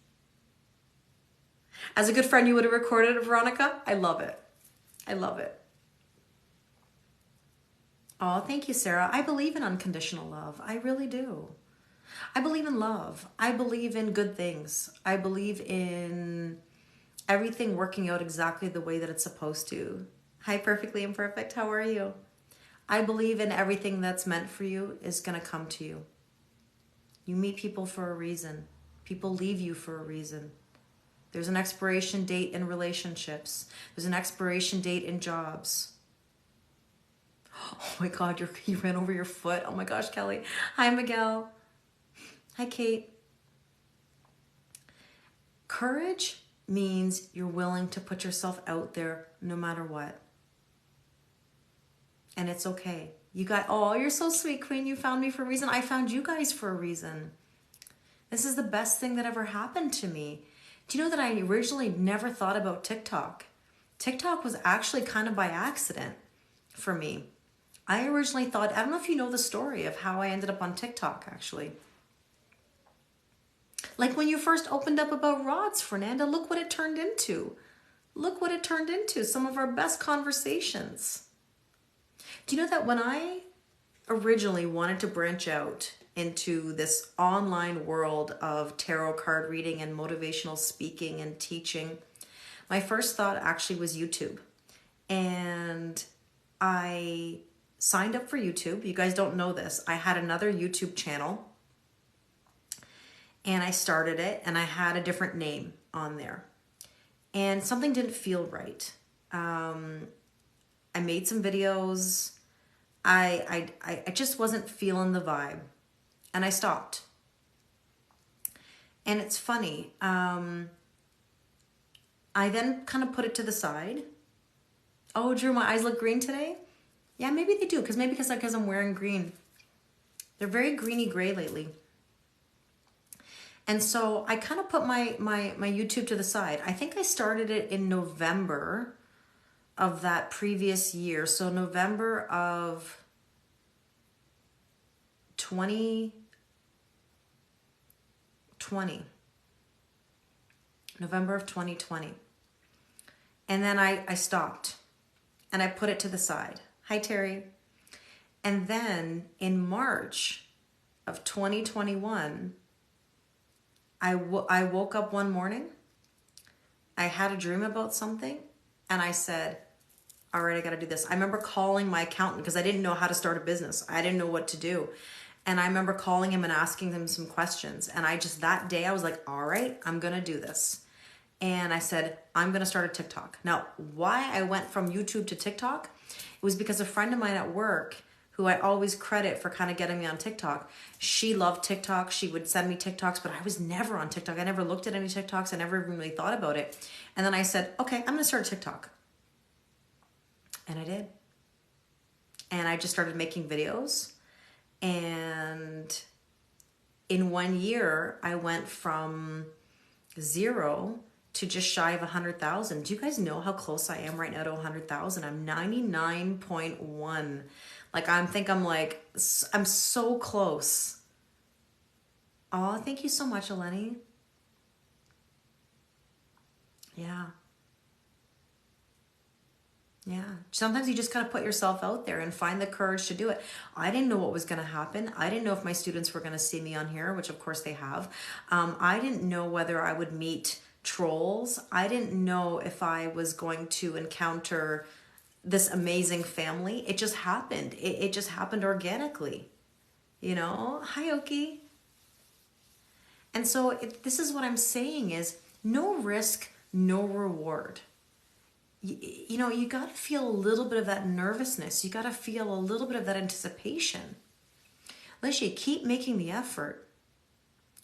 As a good friend, you would have recorded it, Veronica. I love it. I love it. Oh, thank you, Sarah. I believe in unconditional love. I really do. I believe in love. I believe in good things. I believe in everything working out exactly the way that it's supposed to. Hi, Perfectly Imperfect. How are you? I believe in everything that's meant for you is going to come to you. You meet people for a reason. People leave you for a reason. There's an expiration date in relationships. There's an expiration date in jobs. Oh my God, you ran over your foot. Oh my gosh, Kelly. Hi, Miguel. Hi, Kate. Courage means you're willing to put yourself out there no matter what. And it's okay. Oh, you're so sweet, Queen. You found me for a reason. I found you guys for a reason. This is the best thing that ever happened to me. Do you know that I originally never thought about TikTok? TikTok was actually kind of by accident for me. I originally thought, I don't know if you know the story of how I ended up on TikTok, actually. Like when you first opened up about rods, Fernanda, look what it turned into. Look what it turned into. Some of our best conversations. Do you know that when I originally wanted to branch out into this online world of tarot card reading and motivational speaking and teaching, my first thought actually was YouTube. And I signed up for YouTube. You guys don't know this. I had another YouTube channel and I started it and I had a different name on there. And something didn't feel right. I made some videos. I just wasn't feeling the vibe. And I stopped. And it's funny. I then kind of put it to the side. Oh, Drew, my eyes look green today? Yeah, maybe they do. Because I'm wearing green. They're very greeny gray lately. And so I kind of put my YouTube to the side. I think I started it in November of that previous year. So November of 2020. November of 2020. And then I stopped and I put it to the side. Hi, Terry. And then in March of 2021, I woke up one morning. I had a dream about something and I said, All right, I got to do this. I remember calling my accountant because I didn't know how to start a business. I didn't know what to do. And I remember calling him and asking him some questions. And I just, that day, I was like, all right, I'm going to do this. And I said, I'm going to start a TikTok. Now, why I went from YouTube to TikTok, it was because a friend of mine at work, who I always credit for kind of getting me on TikTok, she loved TikTok. She would send me TikToks, but I was never on TikTok. I never looked at any TikToks. I never even really thought about it. And then I said, okay, I'm going to start a TikTok. And I did. And I just started making videos. And in 1 year, I went from 0 to just shy of 100,000. Do you guys know how close I am right now to 100,000? I'm 99.1. Like, I'm so close. Oh, thank you so much, Eleni. Yeah. Yeah. Sometimes you just gotta put yourself out there and find the courage to do it. I didn't know what was gonna happen. I didn't know if my students were gonna see me on here, which of course they have. I didn't know whether I would meet trolls. I didn't know if I was going to encounter this amazing family. It just happened. It just happened organically. You know? Hi, Oki. And so this is what I'm saying is no risk, no reward. You know, you got to feel a little bit of that nervousness. You got to feel a little bit of that anticipation. Leslie, keep making the effort.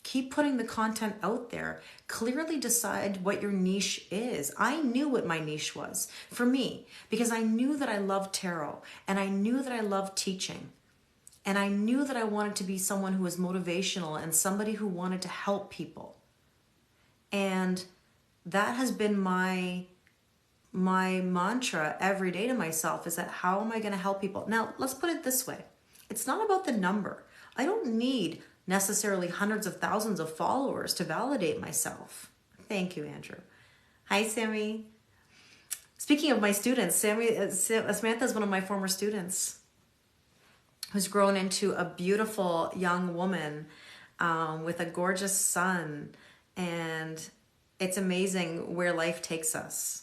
Keep putting the content out there. Clearly decide what your niche is. I knew what my niche was for me because I knew that I loved tarot and I knew that I loved teaching. And I knew that I wanted to be someone who was motivational and somebody who wanted to help people. And that has been my mantra every day to myself, is that how am I going to help people? Now, let's put it this way. It's not about the number. I don't need necessarily hundreds of thousands of followers to validate myself. Thank you, Andrew. Hi, Sammy. Speaking of my students, Samantha is one of my former students who's grown into a beautiful young woman with a gorgeous son. And it's amazing where life takes us.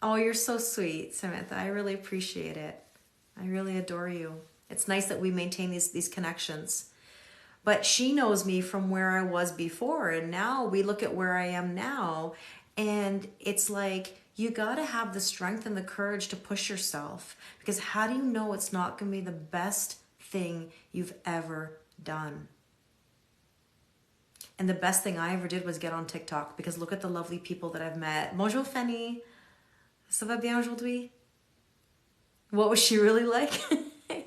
Oh, you're so sweet, Samantha. I really appreciate it. I really adore you. It's nice that we maintain these connections. But she knows me from where I was before, and now we look at where I am now, and it's like you got to have the strength and the courage to push yourself, because how do you know it's not going to be the best thing you've ever done? And the best thing I ever did was get on TikTok, because look at the lovely people that I've met. Bonjour, Fanny. Ça va bien aujourd'hui? What was she really like?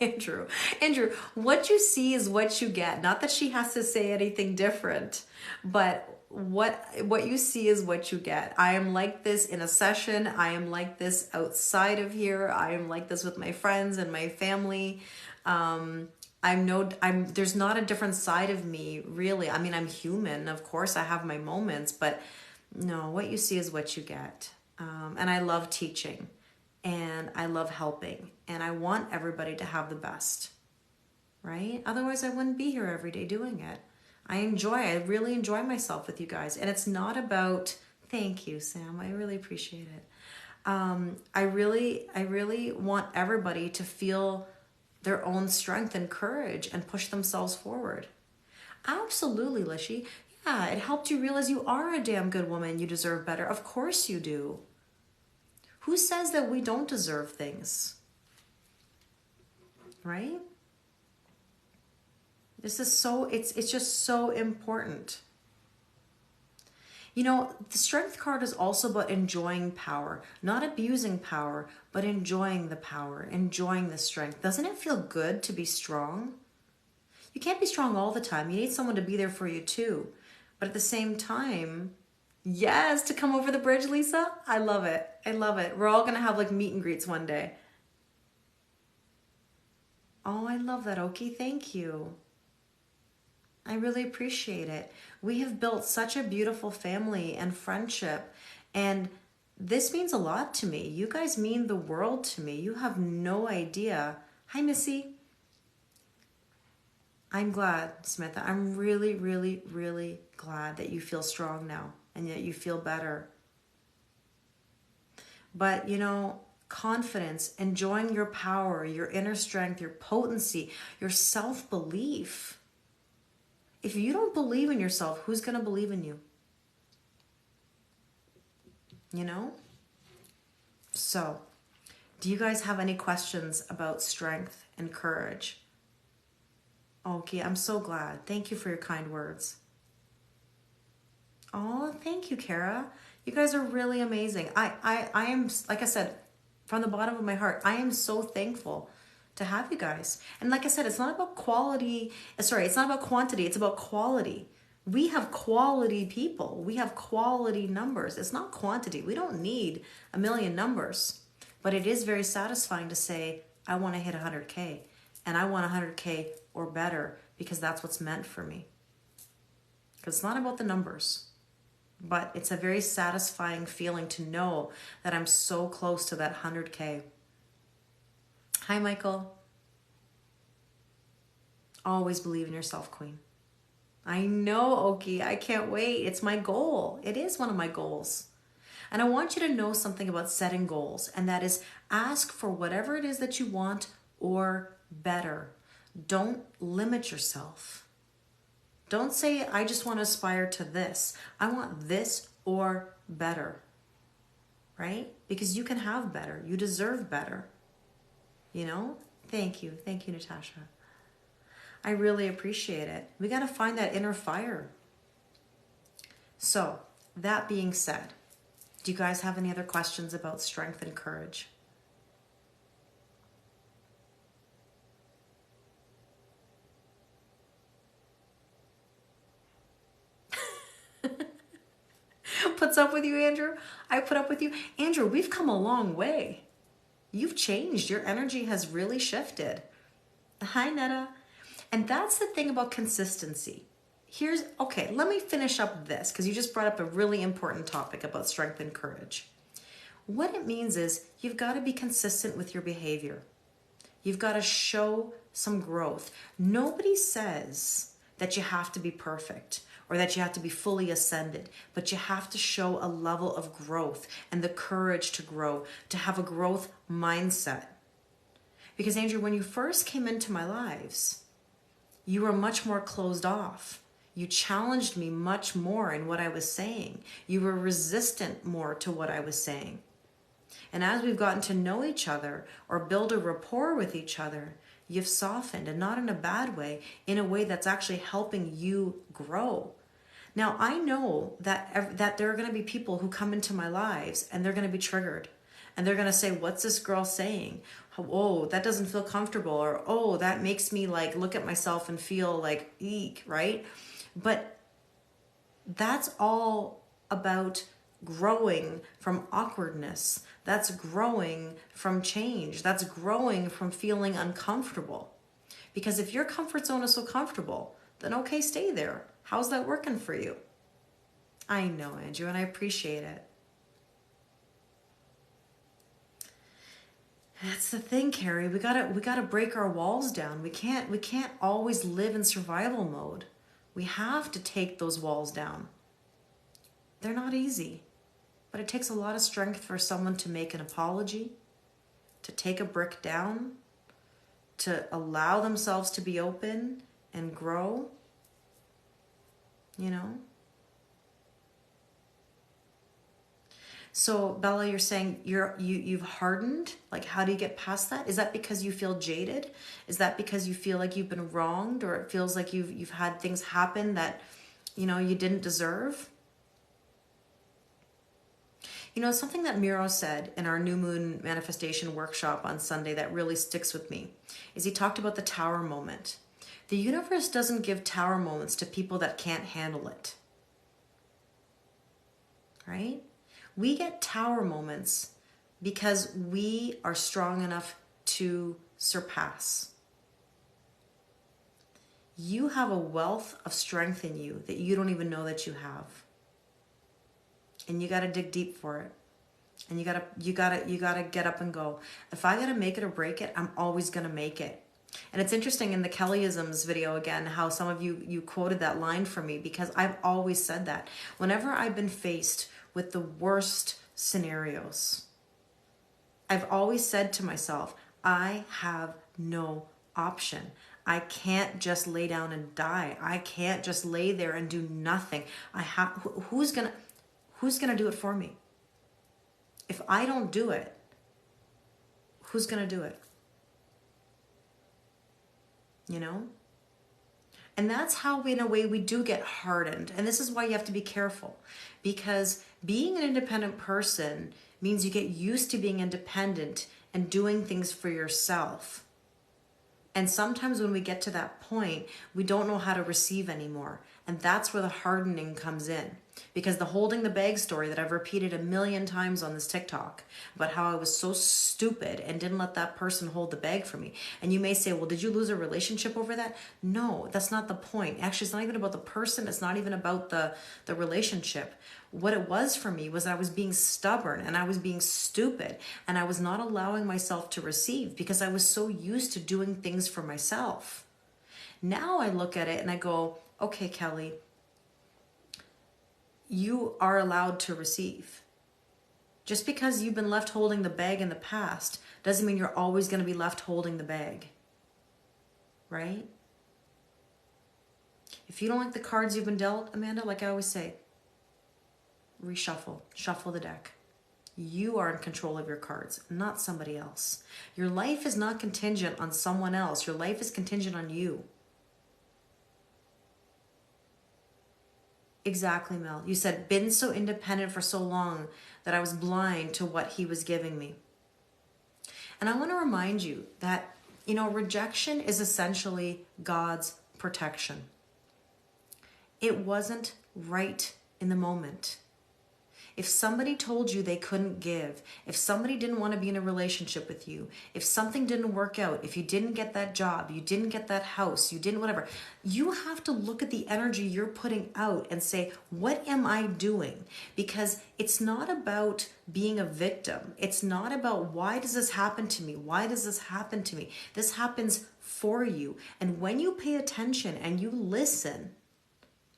Andrew, what you see is what you get. Not that she has to say anything different, but what you see is what you get. I am like this in a session. I am like this outside of here. I am like this with my friends and my family. There's not a different side of me, really. I mean, I'm human. Of course, I have my moments, but no, what you see is what you get. And I love teaching, and I love helping, and I want everybody to have the best, right? Otherwise, I wouldn't be here every day doing it. I really enjoy myself with you guys. And it's not about, thank you, Sam. I really appreciate it. I really want everybody to feel their own strength and courage and push themselves forward. Absolutely, Lishy. Yeah, it helped you realize you are a damn good woman. You deserve better. Of course you do. Who says that we don't deserve things? Right? This is so, it's just so important. You know, the strength card is also about enjoying power, not abusing power, but enjoying the power, enjoying the strength. Doesn't it feel good to be strong? You can't be strong all the time. You need someone to be there for you too. But at the same time, yes, to come over the bridge, Lisa. I love it. I love it. We're all going to have like meet and greets one day. Oh, I love that, Oki. Thank you. I really appreciate it. We have built such a beautiful family and friendship, and this means a lot to me. You guys mean the world to me. You have no idea. Hi, Missy. I'm glad, Samantha. I'm really, really, really glad that you feel strong now and that you feel better. But, you know, confidence, enjoying your power, your inner strength, your potency, your self-belief. If you don't believe in yourself, who's going to believe in you? You know? So, do you guys have any questions about strength and courage? Okay, I'm so glad. Thank you for your kind words. Oh, thank you, Kara. You guys are really amazing. I am, like I said, from the bottom of my heart, I am so thankful to have you guys. And like I said, it's not about quality. Sorry, it's not about quantity. It's about quality. We have quality people. We have quality numbers. It's not quantity. We don't need a million numbers. But it is very satisfying to say, I want to hit 100K. And I want 100K or better because that's what's meant for me. Because it's not about the numbers. But it's a very satisfying feeling to know that I'm so close to that 100K. Hi, Michael. Always believe in yourself, Queen. I know, Oki. I can't wait. It's my goal. It is one of my goals. And I want you to know something about setting goals, and that is ask for whatever it is that you want or better. Don't limit yourself. Don't say, I just want to aspire to this. I want this or better, right? Because you can have better. You deserve better, you know? Thank you. Thank you, Natasha. I really appreciate it. We got to find that inner fire. So, that being said, do you guys have any other questions about strength and courage? Puts up with you, Andrew? I put up with you. Andrew, we've come a long way. You've changed. Your energy has really shifted. Hi, Netta. And that's the thing about consistency. Okay, let me finish up this because you just brought up a really important topic about strength and courage. What it means is you've got to be consistent with your behavior. You've got to show some growth. Nobody says that you have to be perfect or that you have to be fully ascended, but you have to show a level of growth and the courage to grow, to have a growth mindset. Because Andrew, when you first came into my lives, you were much more closed off. You challenged me much more in what I was saying. You were resistant more to what I was saying. And as we've gotten to know each other or build a rapport with each other, you've softened, and not in a bad way, in a way that's actually helping you grow. Now, I know that there are going to be people who come into my lives and they're going to be triggered. And they're going to say, what's this girl saying? Oh, that doesn't feel comfortable. Or, oh, that makes me like look at myself and feel like, eek, right? But that's all about growing from awkwardness. That's growing from change. That's growing from feeling uncomfortable. Because if your comfort zone is so comfortable, then okay, stay there. How's that working for you? I know, Andrew, and I appreciate it. That's the thing, Carrie. We gotta break our walls down. We can't always live in survival mode. We have to take those walls down. They're not easy, but it takes a lot of strength for someone to make an apology, to take a brick down, to allow themselves to be open and grow. You know? So Bella, you're saying you've hardened. Like, how do you get past that? Is that because you feel jaded? Is that because you feel like you've been wronged, or it feels like you've had things happen that, you know, you didn't deserve? You know, something that Miro said in our new moon manifestation workshop on Sunday that really sticks with me is he talked about the tower moment. The universe doesn't give tower moments to people that can't handle it. Right? We get tower moments because we are strong enough to surpass. You have a wealth of strength in you that you don't even know that you have. And you got to dig deep for it. And you got to get up and go. If I got to make it or break it, I'm always going to make it. And it's interesting in the Kellyisms video again, how some of you quoted that line for me, because I've always said that. Whenever I've been faced with the worst scenarios, I've always said to myself, I have no option. I can't just lay down and die. I can't just lay there and do nothing. I have who's going to do it for me? If I don't do it, who's going to do it? You know? And that's how, in a way, we do get hardened. And this is why you have to be careful. Because being an independent person means you get used to being independent and doing things for yourself. And sometimes when we get to that point, we don't know how to receive anymore. And that's where the hardening comes in. Because the holding the bag story that I've repeated a million times on this TikTok about how I was so stupid and didn't let that person hold the bag for me. And you may say, well, did you lose a relationship over that? No, that's not the point. Actually, it's not even about the person. It's not even about the relationship. What it was for me was I was being stubborn and I was being stupid and I was not allowing myself to receive because I was so used to doing things for myself. Now I look at it and I go, okay, Kelly, you are allowed to receive. Just because you've been left holding the bag in the past doesn't mean you're always going to be left holding the bag. Right? If you don't like the cards you've been dealt, Amanda, like I always say, reshuffle, shuffle the deck. You are in control of your cards, not somebody else. Your life is not contingent on someone else. Your life is contingent on you. Exactly, Mel. You said, been so independent for so long that I was blind to what he was giving me. And I want to remind you that, rejection is essentially God's protection. It wasn't right in the moment. If somebody told you they couldn't give, if somebody didn't want to be in a relationship with you, if something didn't work out, if you didn't get that job, you didn't get that house, you didn't whatever, you have to look at the energy you're putting out and say, what am I doing? Because it's not about being a victim. It's not about why does this happen to me? Why does this happen to me? This happens for you. And when you pay attention and you listen,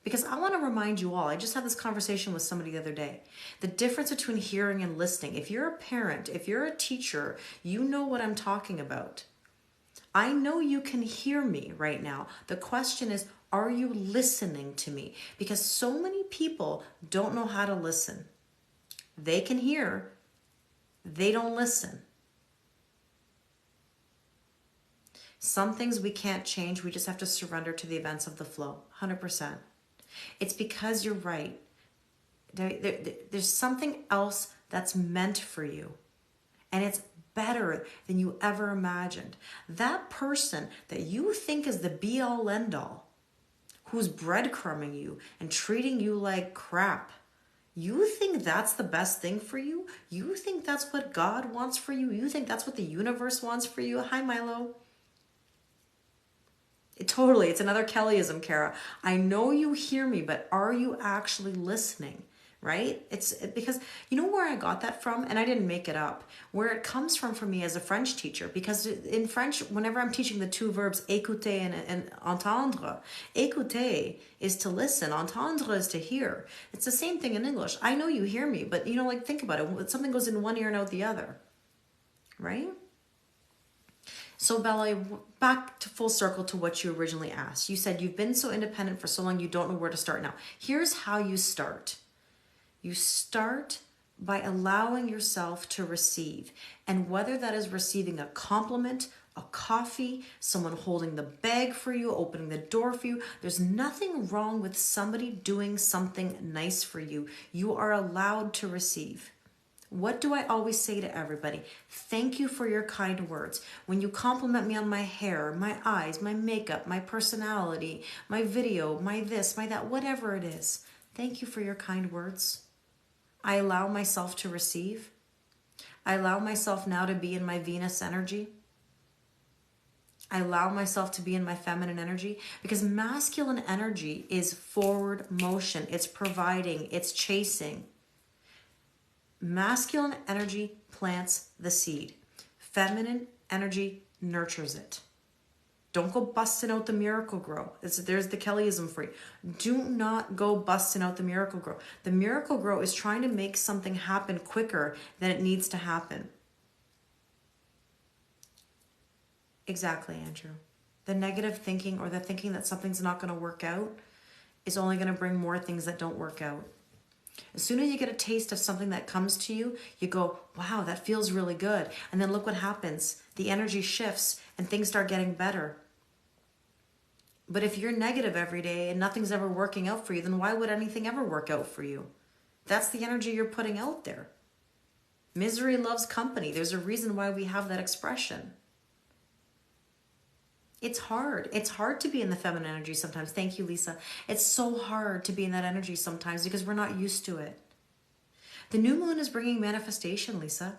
because I want to remind you all, I just had this conversation with somebody the other day. The difference between hearing and listening. If you're a parent, if you're a teacher, you know what I'm talking about. I know you can hear me right now. The question is, are you listening to me? Because so many people don't know how to listen. They can hear, they don't listen. Some things we can't change. We just have to surrender to the events of the flow, 100%. It's because you're right. There's something else that's meant for you. And it's better than you ever imagined. That person that you think is the be-all, end-all, who's breadcrumbing you and treating you like crap, you think that's the best thing for you? You think that's what God wants for you? You think that's what the universe wants for you? Hi, Milo. Totally, it's another Kellyism, Kara. I know you hear me, but are you actually listening? Right? It's because you know where I got that from, and I didn't make it up. Where it comes from for me as a French teacher, because in French, whenever I'm teaching the two verbs écouter and entendre, écouter is to listen, entendre is to hear. It's the same thing in English. I know you hear me, but think about it. Something goes in one ear and out the other, right? So Bella, back to full circle to what you originally asked. You said you've been so independent for so long you don't know where to start now. Here's how you start. You start by allowing yourself to receive. And whether that is receiving a compliment, a coffee, someone holding the bag for you, opening the door for you, there's nothing wrong with somebody doing something nice for you. You are allowed to receive. What do I always say to everybody? Thank you for your kind words. When you compliment me on my hair, my eyes, my makeup, my personality, my video, my this, my that, whatever it is, thank you for your kind words. I allow myself to receive. I allow myself now to be in my Venus energy. I allow myself to be in my feminine energy, because masculine energy is forward motion. It's providing, it's chasing. Masculine energy plants the seed. Feminine energy nurtures it. Don't go busting out the miracle grow. There's the Kellyism for you. Do not go busting out the miracle grow. The miracle grow is trying to make something happen quicker than it needs to happen. Exactly, Andrew. The negative thinking or the thinking that something's not going to work out is only going to bring more things that don't work out. As soon as you get a taste of something that comes to you, you go, wow, that feels really good. And then look what happens. The energy shifts and things start getting better. But if you're negative every day and nothing's ever working out for you, then why would anything ever work out for you? That's the energy you're putting out there. Misery loves company. There's a reason why we have that expression. It's hard. It's hard to be in the feminine energy sometimes. Thank you, Lisa. It's so hard to be in that energy sometimes because we're not used to it. The new moon is bringing manifestation, Lisa.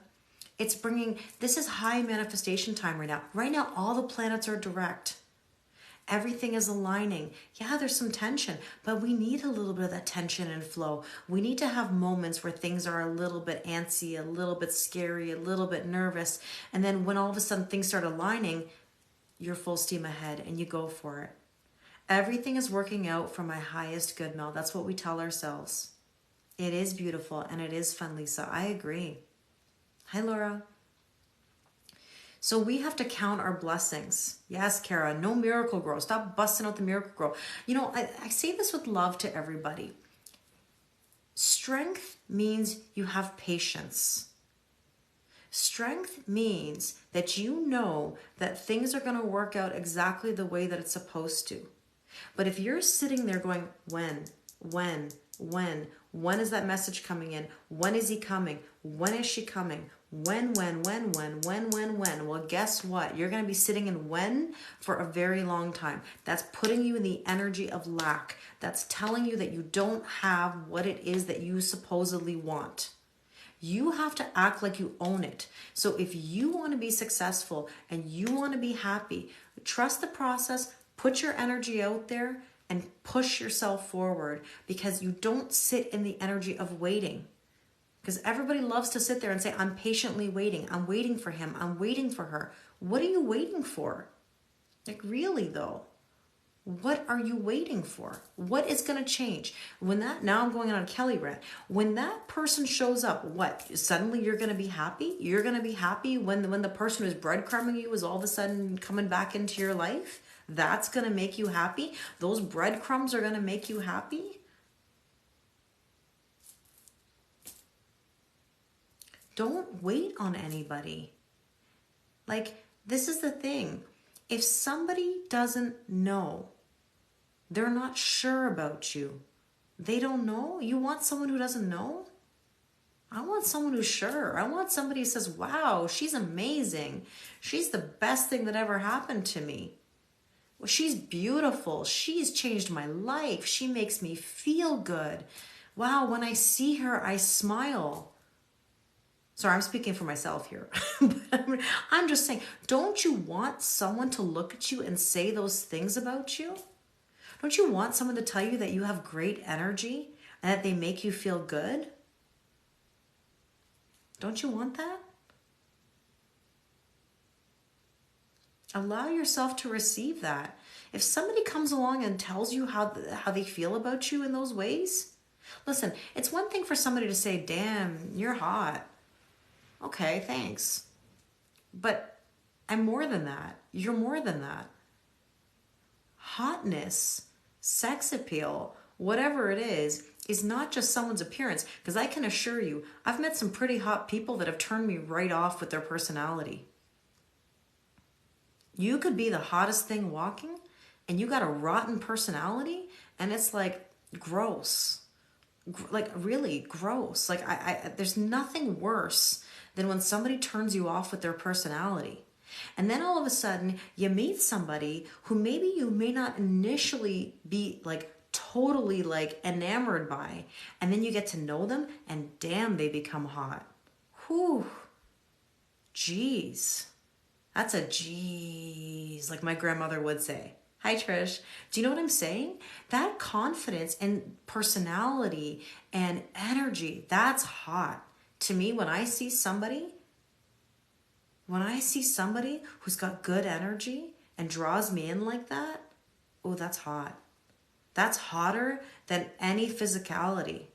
It's bringing, this is high manifestation time right now. Right now, all the planets are direct. Everything is aligning. Yeah, there's some tension, but we need a little bit of that tension and flow. We need to have moments where things are a little bit antsy, a little bit scary, a little bit nervous. And then when all of a sudden things start aligning, you're full steam ahead and you go for it. Everything is working out for my highest good, Mel. That's what we tell ourselves. It is beautiful and it is fun, Lisa. I agree. Hi, Laura. So we have to count our blessings. Yes, Kara, no miracle grow. Stop busting out the miracle grow. You know, I say this with love to everybody. Strength means you have patience. Strength means that you know that things are going to work out exactly the way that it's supposed to. But if you're sitting there going, when is that message coming in? When is he coming? When is she coming? When? Well, guess what? You're going to be sitting in when for a very long time. That's putting you in the energy of lack. That's telling you that you don't have what it is that you supposedly want. You have to act like you own it. So if you want to be successful and you want to be happy, trust the process, put your energy out there and push yourself forward because you don't sit in the energy of waiting. Because everybody loves to sit there and say, I'm patiently waiting. I'm waiting for him. I'm waiting for her. What are you waiting for? Like really though? What are you waiting for? What is going to change? Now I'm going on a Kelly rant. When that person shows up, what? Suddenly you're going to be happy? You're going to be happy when the person who's breadcrumbing you is all of a sudden coming back into your life? That's going to make you happy? Those breadcrumbs are going to make you happy? Don't wait on anybody. Like, this is the thing. If somebody doesn't know, they're not sure about you, they don't know, you want someone who doesn't know? I want someone who's sure. I want somebody who says, wow, she's amazing. She's the best thing that ever happened to me. Well, she's beautiful. She's changed my life. She makes me feel good. Wow, when I see her, I smile. Sorry, I'm speaking for myself here. But I'm just saying, don't you want someone to look at you and say those things about you? Don't you want someone to tell you that you have great energy and that they make you feel good? Don't you want that? Allow yourself to receive that. If somebody comes along and tells you how they feel about you in those ways, listen, it's one thing for somebody to say, damn, you're hot. Okay, thanks. But I'm more than that. You're more than that. Hotness, sex appeal, whatever it is not just someone's appearance. Because I can assure you, I've met some pretty hot people that have turned me right off with their personality. You could be the hottest thing walking and you got a rotten personality and it's like gross. Like really gross. Like there's nothing worse than when somebody turns you off with their personality. And then all of a sudden you meet somebody who maybe you may not initially be like totally like enamored by, and then you get to know them and damn, they become hot. Whew. Jeez. That's a jeez, like my grandmother would say. Hi, Trish. Do you know what I'm saying? That confidence and personality and energy, that's hot. To me, when I see somebody who's got good energy and draws me in like that, oh, that's hot. That's hotter than any physicality.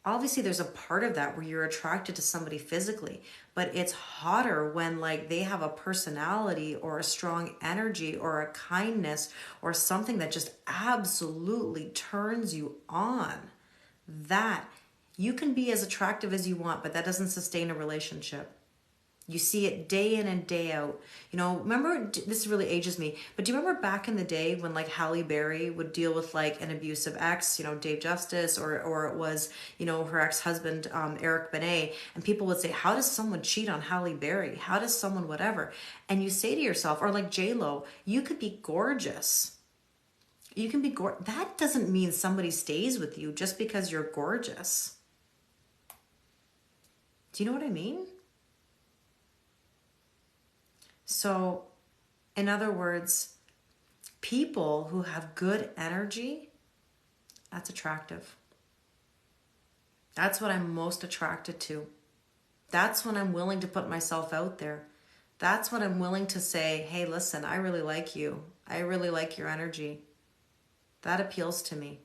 Obviously, there's a part of that where you're attracted to somebody physically, but it's hotter when like they have a personality or a strong energy or a kindness or something that just absolutely turns you on. That you can be as attractive as you want, but that doesn't sustain a relationship. You see it day in and day out. You know, remember, this really ages me, but do you remember back in the day when like Halle Berry would deal with like an abusive ex, you know, Dave Justice, or it was, you know, her ex-husband, Eric Benet, and people would say, how does someone cheat on Halle Berry? How does someone whatever? And you say to yourself, or like J-Lo, you could be gorgeous. You can be that doesn't mean somebody stays with you just because you're gorgeous. Do you know what I mean? So, in other words, people who have good energy, that's attractive. That's what I'm most attracted to. That's when I'm willing to put myself out there. That's when I'm willing to say, hey, listen, I really like you. I really like your energy. That appeals to me.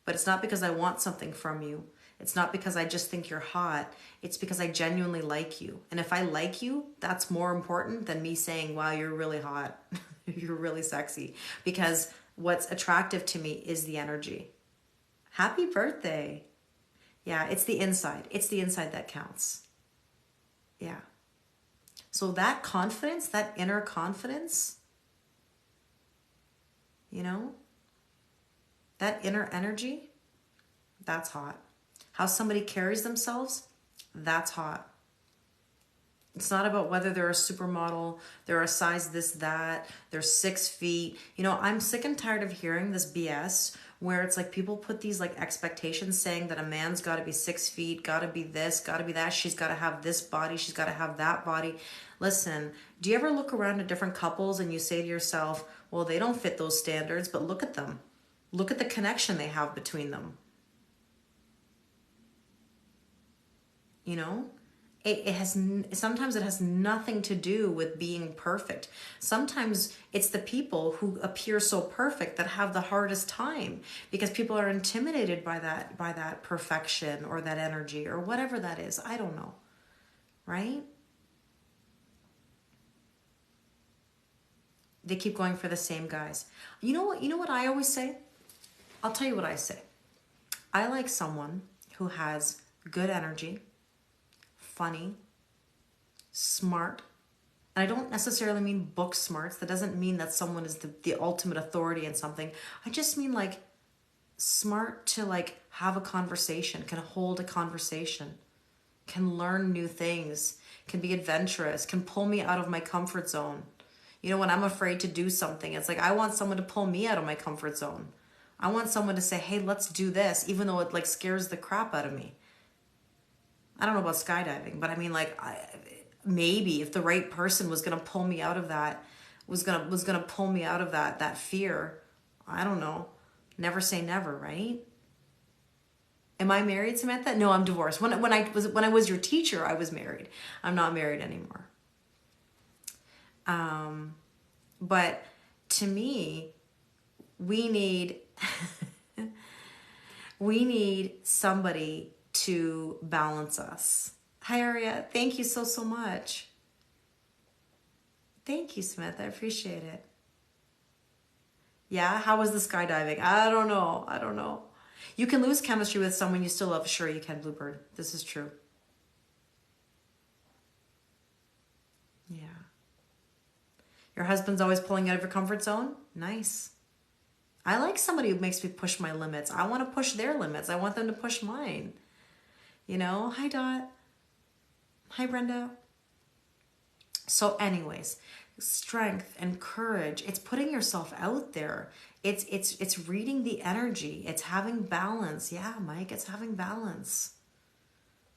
But it's not because I want something from you. It's not because I just think you're hot. It's because I genuinely like you. And if I like you, that's more important than me saying, wow, you're really hot. You're really sexy. Because what's attractive to me is the energy. Happy birthday. Yeah, it's the inside. It's the inside that counts. Yeah. So that confidence, that inner confidence, you know, that inner energy, that's hot. How somebody carries themselves, that's hot. It's not about whether they're a supermodel, they're a size this, that, they're 6 feet. You know, I'm sick and tired of hearing this BS where it's like people put these like expectations saying that a man's got to be 6 feet, got to be this, got to be that. She's got to have this body, she's got to have that body. Listen, do you ever look around at different couples and you say to yourself, well, they don't fit those standards, but look at them. Look at the connection they have between them. You know, sometimes it has nothing to do with being perfect. Sometimes it's the people who appear so perfect that have the hardest time because people are intimidated by that perfection or that energy or whatever that is. I don't know. Right? They keep going for the same guys. You know what I always say? I'll tell you what I say. I like someone who has good energy, funny, smart. And I don't necessarily mean book smarts. That doesn't mean that someone is the ultimate authority in something. I just mean like smart to like have a conversation, can hold a conversation, can learn new things, can be adventurous, can pull me out of my comfort zone. You know, when I'm afraid to do something, it's like I want someone to pull me out of my comfort zone. I want someone to say, hey, let's do this, even though it like scares the crap out of me. I don't know about skydiving, but I mean, like, maybe if the right person was gonna pull me out of that, was gonna pull me out of that fear. I don't know. Never say never, right? Am I married, Samantha? No, I'm divorced. When I was your teacher, I was married. I'm not married anymore. But to me, we need we need somebody to balance us. Hi, Aria. Thank you so much. Thank you, Smith. I appreciate it. Yeah, how was the skydiving? I don't know. You can lose chemistry with someone you still love. Sure, you can, Bluebird. This is true. Yeah. Your husband's always pulling you out of your comfort zone? Nice. I like somebody who makes me push my limits. I want to push their limits. I want them to push mine. You know? Hi, Dot. Hi, Brenda. So anyways, strength and courage, it's putting yourself out there. It's reading the energy. It's having balance. Yeah, Mike, it's having balance.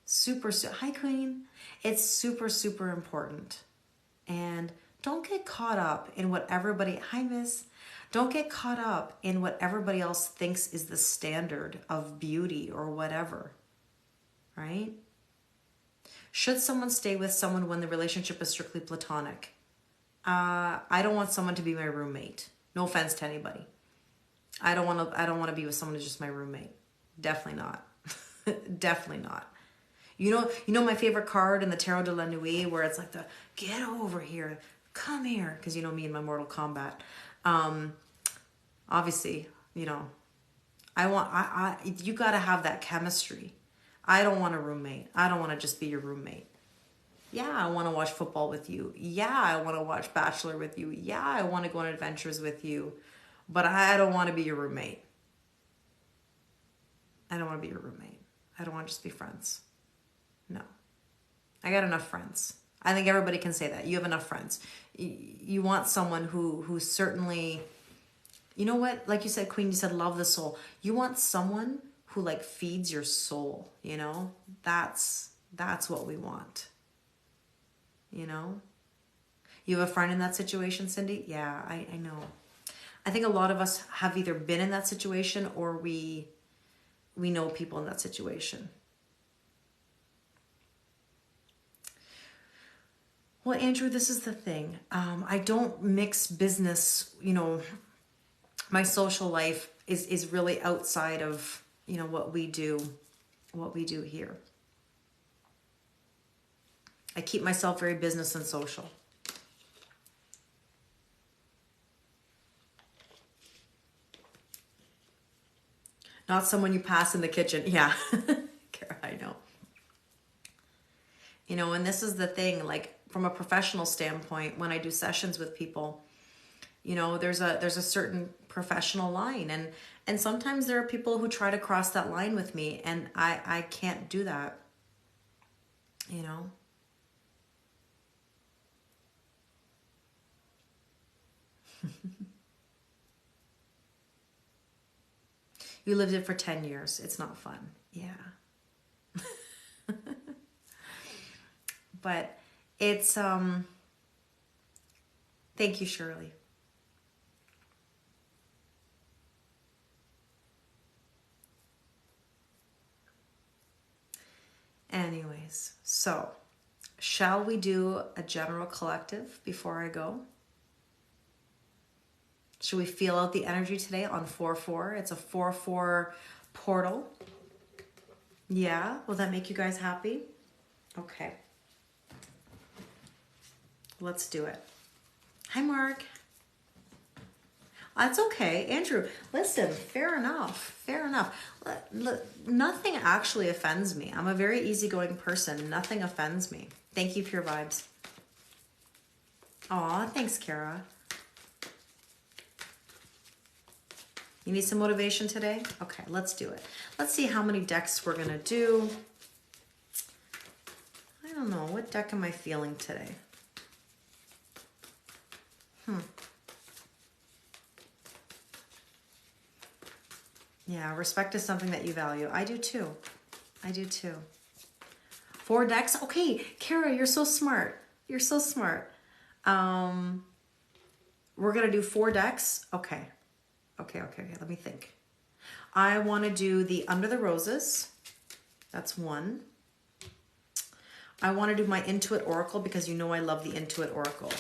Hi, Queen. It's super important. And don't get caught up in what everybody, hi, Miss. Don't get caught up in what everybody else thinks is the standard of beauty or whatever. Right? Should someone stay with someone when the relationship is strictly platonic? I don't want someone to be my roommate. No offense to anybody. I don't want to be with someone who's just my roommate. Definitely not. Definitely not. You know my favorite card in the Tarot de la Nuit, where it's like the get over here, come here, because you know me and my Mortal Kombat. Obviously, you know, you got to have that chemistry. I don't want a roommate. I don't want to just be your roommate. Yeah, I want to watch football with you. Yeah, I want to watch Bachelor with you. Yeah, I want to go on adventures with you. But I don't want to be your roommate. I don't want to be your roommate. I don't want to just be friends. No. I got enough friends. I think everybody can say that. You have enough friends. You want someone who certainly, you know what? Like you said, Queen, you said love the soul. You want someone who like feeds your soul, you know? That's what we want. You know? You have a friend in that situation, Cindy? Yeah, I know. I think a lot of us have either been in that situation or we know people in that situation. Well, Andrew, this is the thing. I don't mix business, you know, my social life is really outside of, you know, what we do here. I keep myself very business and social. Not someone you pass in the kitchen. Yeah, Kara, I know. You know, and this is the thing, like from a professional standpoint, when I do sessions with people, you know, there's a certain professional line, and sometimes there are people who try to cross that line with me, and I can't do that, you know. You lived it for 10 years. It's not fun. Yeah. But it's thank you, Shirley. Anyways, so shall we do a general collective before I go? Should we feel out the energy today on 4-4? It's a 4-4 portal. Yeah, will that make you guys happy? Okay. Let's do it. Hi, Mark. That's okay. Andrew, listen, fair enough. Fair enough. Nothing actually offends me. I'm a very easygoing person. Nothing offends me. Thank you for your vibes. Aw, thanks, Kara. You need some motivation today? Okay, let's do it. Let's see how many decks we're going to do. I don't know. What deck am I feeling today? Yeah, respect is something that you value. I do too. I do too. 4 decks? Okay, Kara, you're so smart. You're so smart. We're going to do 4 decks. Okay. Okay. Let me think. I want to do the Under the Roses. That's 1. I want to do my Intuit Oracle because you know I love the Intuit Oracle.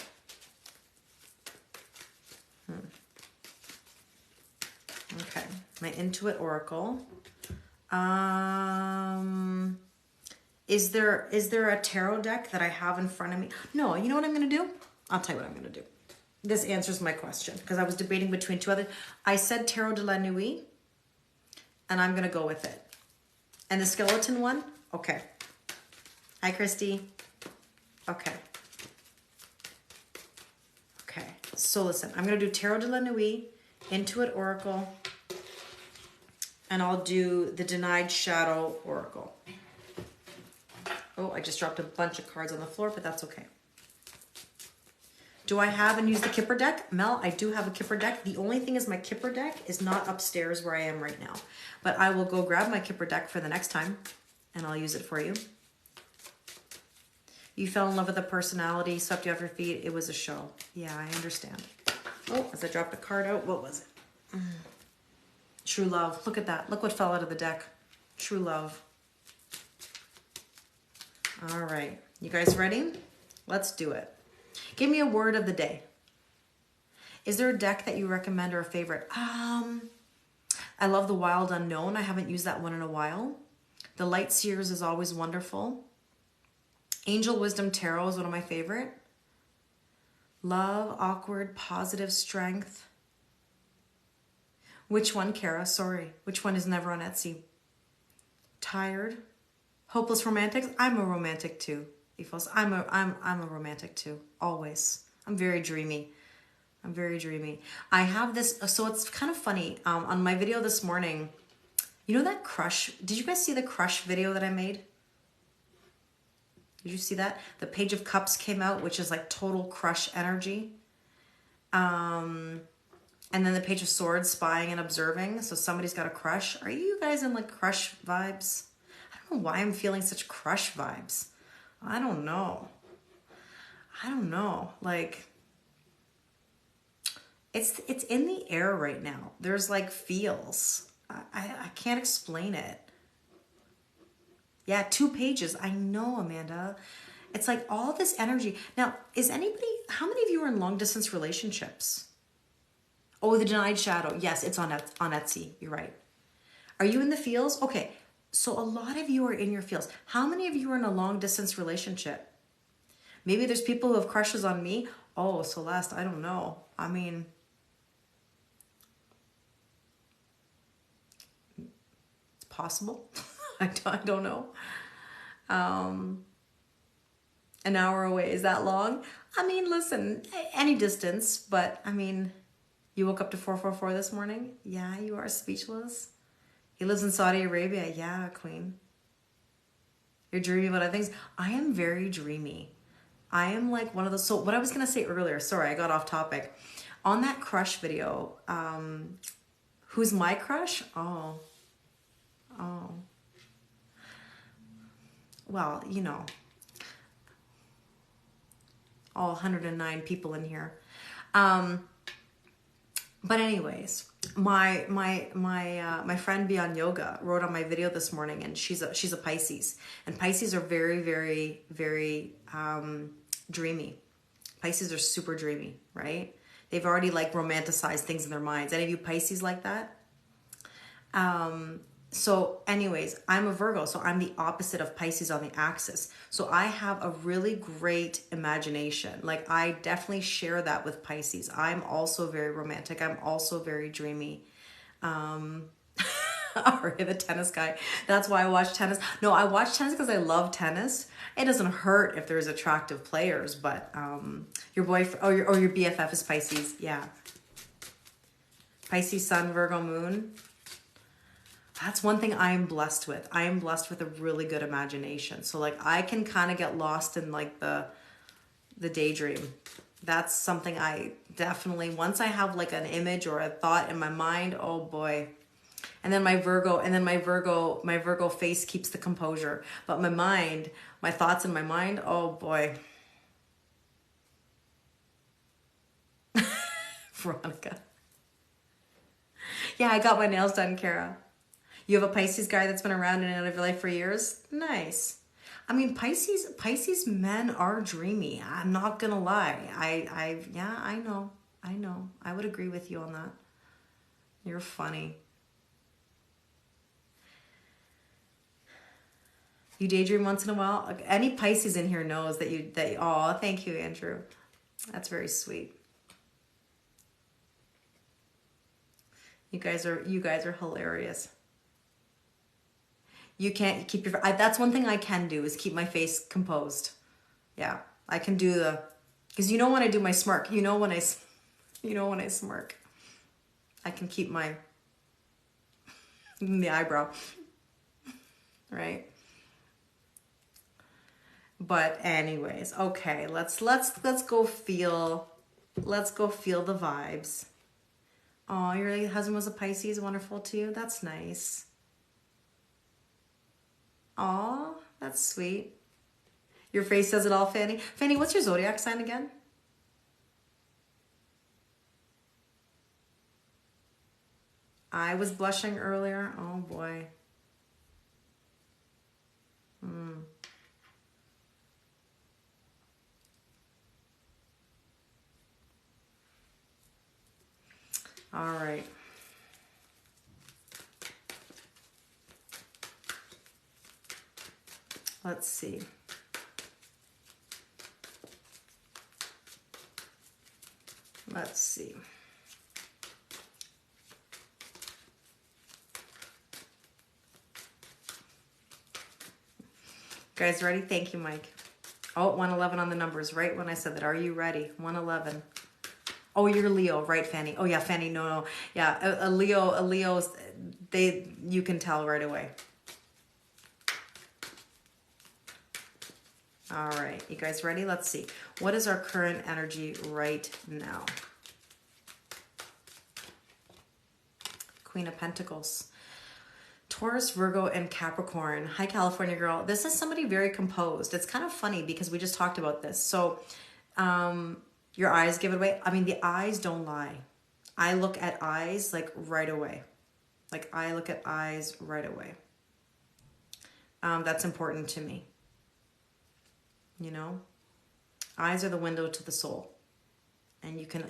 Okay, my Intuit Oracle. Is there a tarot deck that I have in front of me? No, you know what I'm going to do? I'll tell you what I'm going to do. This answers my question because I was debating between 2 others. I said Tarot de la Nuit, and I'm going to go with it. And the skeleton one? Okay. Hi, Christy. Okay. Okay, so listen, I'm going to do Tarot de la Nuit, Intuit Oracle, and I'll do the Denied Shadow Oracle. Oh, I just dropped a bunch of cards on the floor, but that's okay. Do I have and use the Kipper deck? Mel, I do have a Kipper deck. The only thing is my Kipper deck is not upstairs where I am right now. But I will go grab my Kipper deck for the next time, and I'll use it for you. You fell in love with the personality, swept you off your feet. It was a show. Yeah, I understand. Oh, as I dropped a card out, what was it? True love. Look at that. Look what fell out of the deck. True love. All right. You guys ready? Let's do it. Give me a word of the day. Is there a deck that you recommend or a favorite? I love the Wild Unknown. I haven't used that one in a while. The Light Seers is always wonderful. Angel Wisdom Tarot is one of my favorite. Love, Awkward, Positive, Strength. Which one, Kara? Sorry. Which one is never on Etsy? Tired. Hopeless Romantics. I'm a romantic too. I'm a romantic too. Always. I'm very dreamy. I'm very dreamy. I have this, so it's kind of funny. On my video this morning, you know that crush? Did you guys see the crush video that I made? Did you see that? The Page of Cups came out, which is like total crush energy. And then the Page of Swords, spying and observing. So somebody's got a crush. Are you guys in like crush vibes? I don't know why I'm feeling such crush vibes. I don't know. Like, it's in the air right now. There's like feels. I can't explain it. Yeah, 2 pages. I know, Amanda. It's like all this energy. Now, how many of you are in long distance relationships? Oh, the Denied Shadow. Yes, it's on Etsy. You're right. Are you in the feels? Okay, so a lot of you are in your feels. How many of you are in a long distance relationship? Maybe there's people who have crushes on me. Oh, Celeste, I don't know. I mean, it's possible. I don't know. An hour away, is that long? I mean, listen, any distance, but I mean, you woke up to 444 this morning? Yeah, you are speechless. He lives in Saudi Arabia. Yeah, Queen. You're dreamy about other things. I am very dreamy. I am like one of those. So what I was going to say earlier, sorry, I got off topic. On that crush video, who's my crush? Oh. Well, you know, all 109 people in here. But anyways, my friend Beyond Yoga wrote on my video this morning, and she's a Pisces, and Pisces are very, very, very dreamy. Pisces are super dreamy, right? They've already like romanticized things in their minds. Any of you Pisces like that? So anyways, I'm a Virgo, so I'm the opposite of Pisces on the axis. So I have a really great imagination. Like I definitely share that with Pisces. I'm also very romantic. I'm also very dreamy. Ari, the tennis guy. That's why I watch tennis. No, I watch tennis because I love tennis. It doesn't hurt if there's attractive players, but your boyfriend or your BFF is Pisces. Yeah. Pisces Sun, Virgo Moon. That's one thing I am blessed with. I am blessed with a really good imagination. So like I can kind of get lost in like the daydream. That's something I definitely, once I have like an image or a thought in my mind, oh boy. And then my Virgo face keeps the composure. But my mind, my thoughts in my mind, oh boy. Veronica. Yeah, I got my nails done, Kara. You have a Pisces guy that's been around and out of your life for years? Nice. I mean, Pisces men are dreamy. I'm not gonna lie. Yeah, I know. I would agree with you on that. You're funny. You daydream once in a while? Any Pisces in here knows that oh, thank you, Andrew. That's very sweet. You guys are hilarious. You can't keep that's one thing I can do is keep my face composed. Yeah, I can do because you know when I do my smirk, you know when I smirk, I can keep the eyebrow, right? But anyways, okay, let's go feel the vibes. Oh, your husband was a Pisces, wonderful too. That's nice. Aw, that's sweet. Your face says it all, Fanny. Fanny, what's your zodiac sign again? I was blushing earlier. Oh boy. All right. Let's see. Let's see. Guys, ready? Thank you, Mike. Oh, 111 on the numbers, right when I said that. Are you ready? 111. Oh, you're Leo, right, Fanny? Oh, yeah, Fanny, no. Yeah, a Leo's, you can tell right away. All right, you guys ready? Let's see. What is our current energy right now? Queen of Pentacles. Taurus, Virgo, and Capricorn. Hi, California girl. This is somebody very composed. It's kind of funny because we just talked about this. So, your eyes give it away. I mean, the eyes don't lie. I look at eyes like right away. Like I look at eyes right away. That's important to me. You know, eyes are the window to the soul, and you can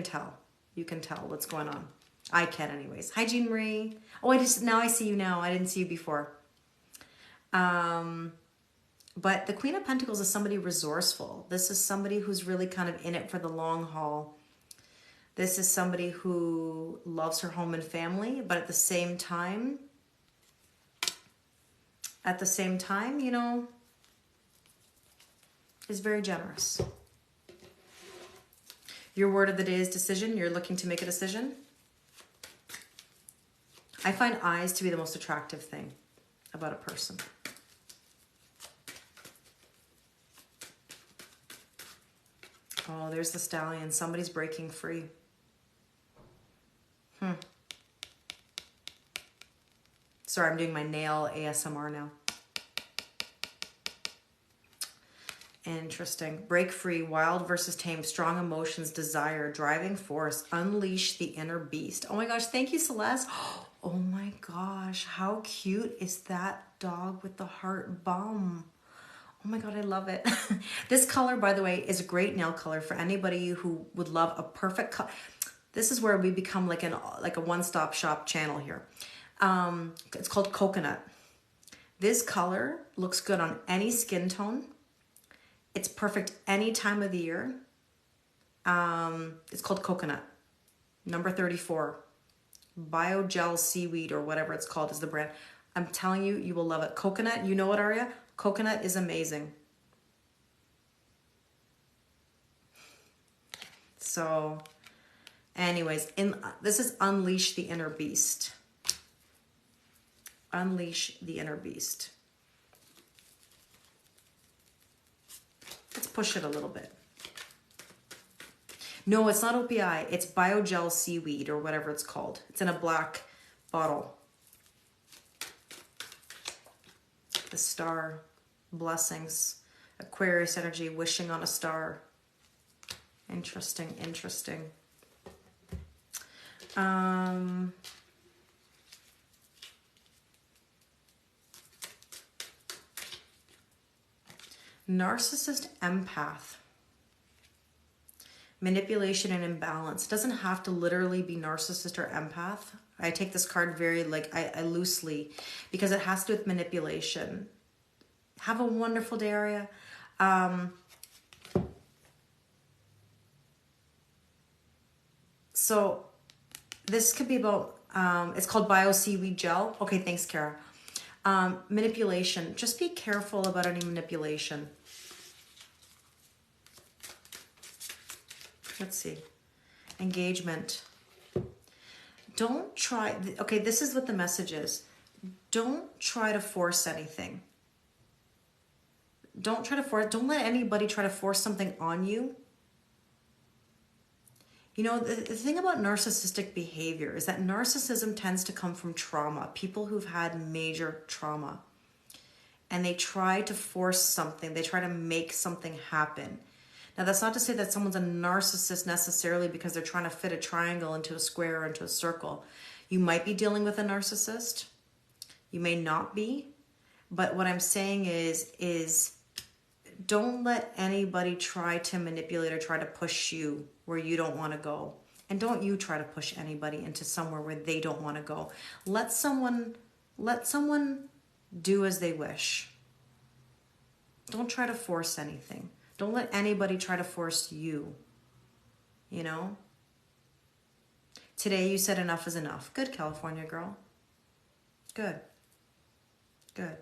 tell. You can tell what's going on. I can, anyways. Hi, Jean Marie. Oh, now I see you now. I didn't see you before. But the Queen of Pentacles is somebody resourceful. This is somebody who's really kind of in it for the long haul. This is somebody who loves her home and family, but at the same time, you know, is very generous. Your word of the day is decision. You're looking to make a decision. I find eyes to be the most attractive thing about a person. Oh, there's the stallion. Somebody's breaking free. Sorry, I'm doing my nail ASMR now. Interesting. Break free, wild versus tame, strong emotions, desire, driving force, unleash the inner beast. Oh my gosh, thank you, Celeste. Oh my gosh, how cute is that dog with the heart bum? Oh my God, I love it. This color, by the way, is a great nail color for anybody who would love a perfect color. This is where we become like a one-stop shop channel here. It's called coconut. This color looks good on any skin tone. It's perfect any time of the year. It's called coconut. Number 34. Biogel Seaweed or whatever it's called is the brand. I'm telling you, you will love it. Coconut, you know what, Aria? Coconut is amazing. So, anyways, this is Unleash the Inner Beast. Unleash the Inner Beast. Let's push it a little bit. No, it's not OPI. It's Biogel Seaweed or whatever it's called. It's in a black bottle. The star, blessings, Aquarius energy, wishing on a star. Interesting, interesting. Narcissist empath. Manipulation and imbalance. It doesn't have to literally be narcissist or empath. I take this card very I loosely because it has to do with manipulation. Have a wonderful day, Aria. So this could be about, it's called Bio Seaweed Gel. Okay, thanks, Kara. Manipulation. Just be careful about any manipulation. Let's see. Engagement. Don't try. Okay, this is what the message is. Don't try to force anything. Don't let anybody try to force something on you. You know, the thing about narcissistic behavior is that narcissism tends to come from trauma. People who've had major trauma. And they try to force something. They try to make something happen. Now, that's not to say that someone's a narcissist necessarily because they're trying to fit a triangle into a square or into a circle. You might be dealing with a narcissist. You may not be. But what I'm saying is don't let anybody try to manipulate or try to push you where you don't want to go. And don't you try to push anybody into somewhere where they don't want to go. Let someone do as they wish. Don't try to force anything. Don't let anybody try to force you, you know? Today you said enough is enough. Good, California girl. Good. Good.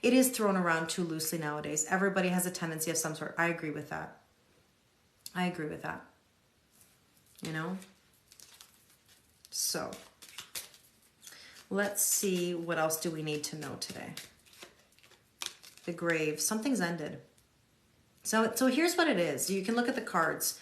It is thrown around too loosely nowadays. Everybody has a tendency of some sort. I agree with that. I agree with that. You know? So, let's see what else do we need to know today. The grave. Something's ended. So here's what it is. You can look at the cards.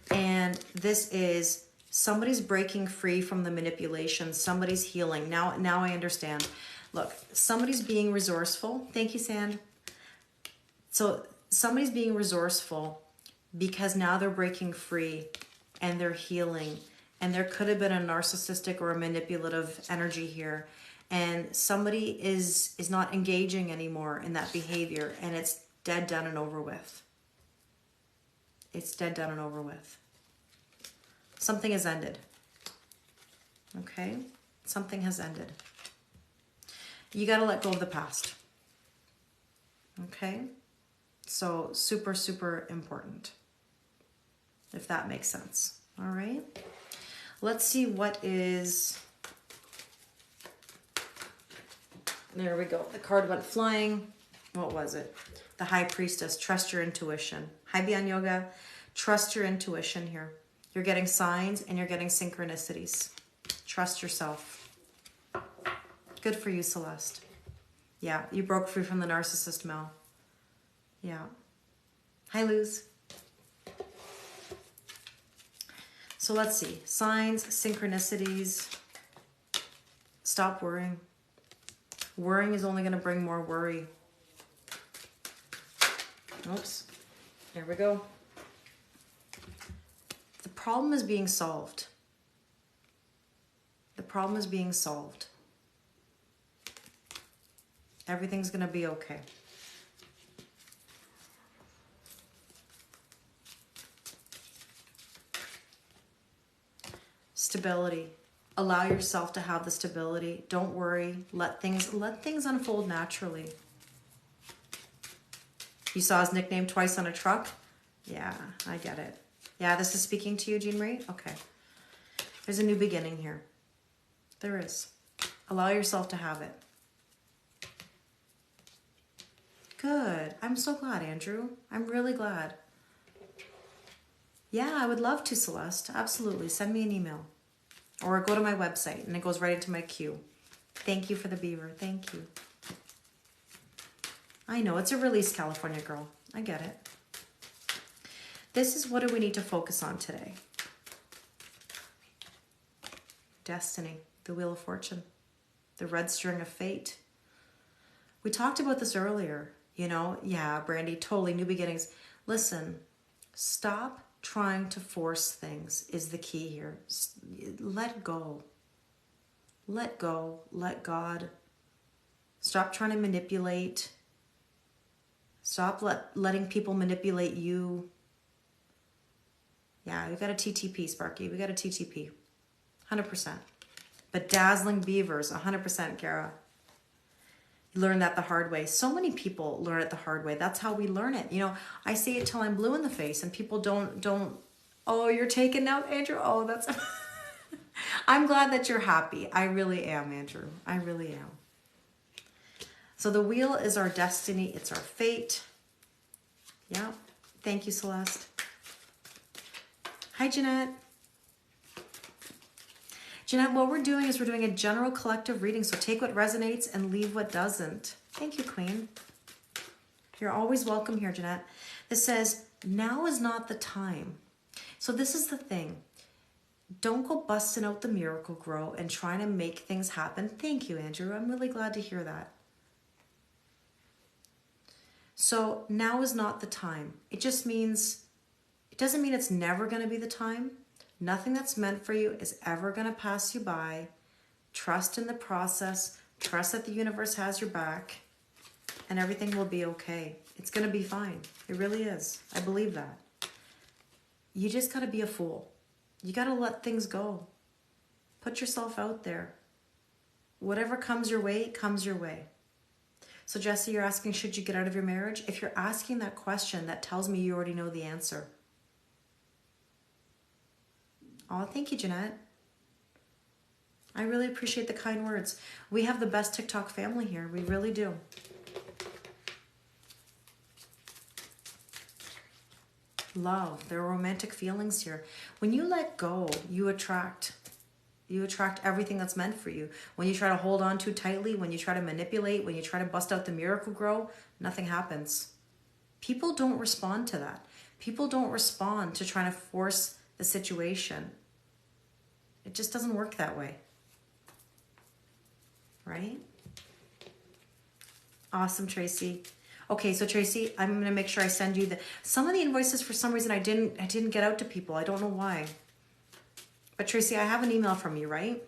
And this is somebody's breaking free from the manipulation. Somebody's healing. Now I understand. Look, somebody's being resourceful. Thank you, Sand. So somebody's being resourceful because now they're breaking free and they're healing. And there could have been a narcissistic or a manipulative energy here. And somebody is not engaging anymore in that behavior. And it's dead, done, and over with. It's dead, done, and over with. Something has ended. Okay? Something has ended. You got to let go of the past. Okay? So super, super important. If that makes sense. All right? Let's see what is... There we go. The card went flying. What was it? The High Priestess. Trust your intuition. Hi, Beyond Yoga. Trust your intuition here. You're getting signs and you're getting synchronicities. Trust yourself. Good for you, Celeste. Yeah, you broke free from the narcissist, Mel. Yeah. Hi, Luz. So let's see. Signs, synchronicities. Stop worrying. Worrying is only going to bring more worry. Oops. There we go. The problem is being solved. The problem is being solved. Everything's going to be okay. Stability. Allow yourself to have the stability. Don't worry. Let things unfold naturally. You saw his nickname twice on a truck? Yeah, I get it. Yeah, this is speaking to you, Jean Marie? Okay. There's a new beginning here. There is. Allow yourself to have it. Good. I'm so glad, Andrew. I'm really glad. Yeah, I would love to, Celeste. Absolutely. Send me an email. Or go to my website, and it goes right into my queue. Thank you for the beaver. Thank you. I know. It's a release, California girl. I get it. This is what do we need to focus on today. Destiny. The Wheel of Fortune. The red string of fate. We talked about this earlier. You know, yeah, Brandy, totally new beginnings. Listen, stop trying to force things is the key here. Let go. Let go. Let God. Stop trying to manipulate. Stop letting people manipulate you. Yeah, we got a TTP, Sparky. We got a TTP. 100%. But dazzling beavers, 100%, Kara. You learn that the hard way. So many people learn it the hard way. That's how we learn it. You know, I say it till I'm blue in the face and people don't, oh, you're taken out, Andrew? Oh, that's... I'm glad that you're happy. I really am, Andrew. I really am. So the wheel is our destiny. It's our fate. Yeah. Thank you, Celeste. Hi, Jeanette. Jeanette, what we're doing is we're doing a general collective reading. So take what resonates and leave what doesn't. Thank you, Queen. You're always welcome here, Jeanette. This says, now is not the time. So this is the thing. Don't go busting out the miracle grow and trying to make things happen. Thank you, Andrew. I'm really glad to hear that. So now is not the time. It just means, it doesn't mean it's never going to be the time. Nothing that's meant for you is ever going to pass you by. Trust in the process. Trust that the universe has your back. And everything will be okay. It's going to be fine. It really is. I believe that. You just got to be a fool. You got to let things go. Put yourself out there. Whatever comes your way, comes your way. So Jesse, you're asking, should you get out of your marriage? If you're asking that question, that tells me you already know the answer. Oh, thank you, Jeanette. I really appreciate the kind words. We have the best TikTok family here. We really do. Love. There are romantic feelings here. When you let go, you attract. You attract everything that's meant for you. When you try to hold on too tightly, when you try to manipulate, when you try to bust out the miracle grow, nothing happens. People don't respond to that. People don't respond to trying to force the situation. It just doesn't work that way. Right? Awesome, Tracy. Okay, so Tracy, I'm going to make sure I send you some of the invoices. For some reason I didn't get out to people. I don't know why. But Tracy, I have an email from you, right?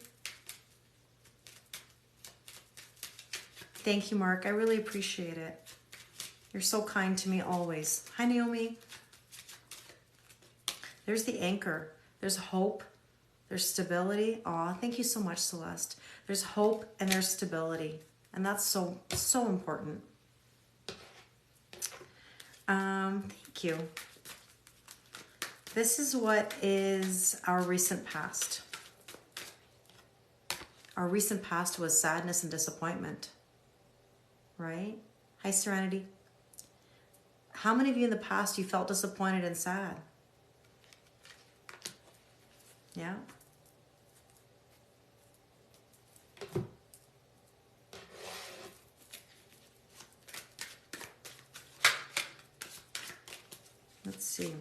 Thank you, Mark. I really appreciate it. You're so kind to me always. Hi, Naomi. There's the anchor. There's hope. There's stability. Aw, thank you so much, Celeste. There's hope and there's stability. And that's so, so important. Thank you. This is what is our recent past. Our recent past was sadness and disappointment, right? Hi, Serenity. How many of you in the past you felt disappointed and sad? Yeah. Let's see.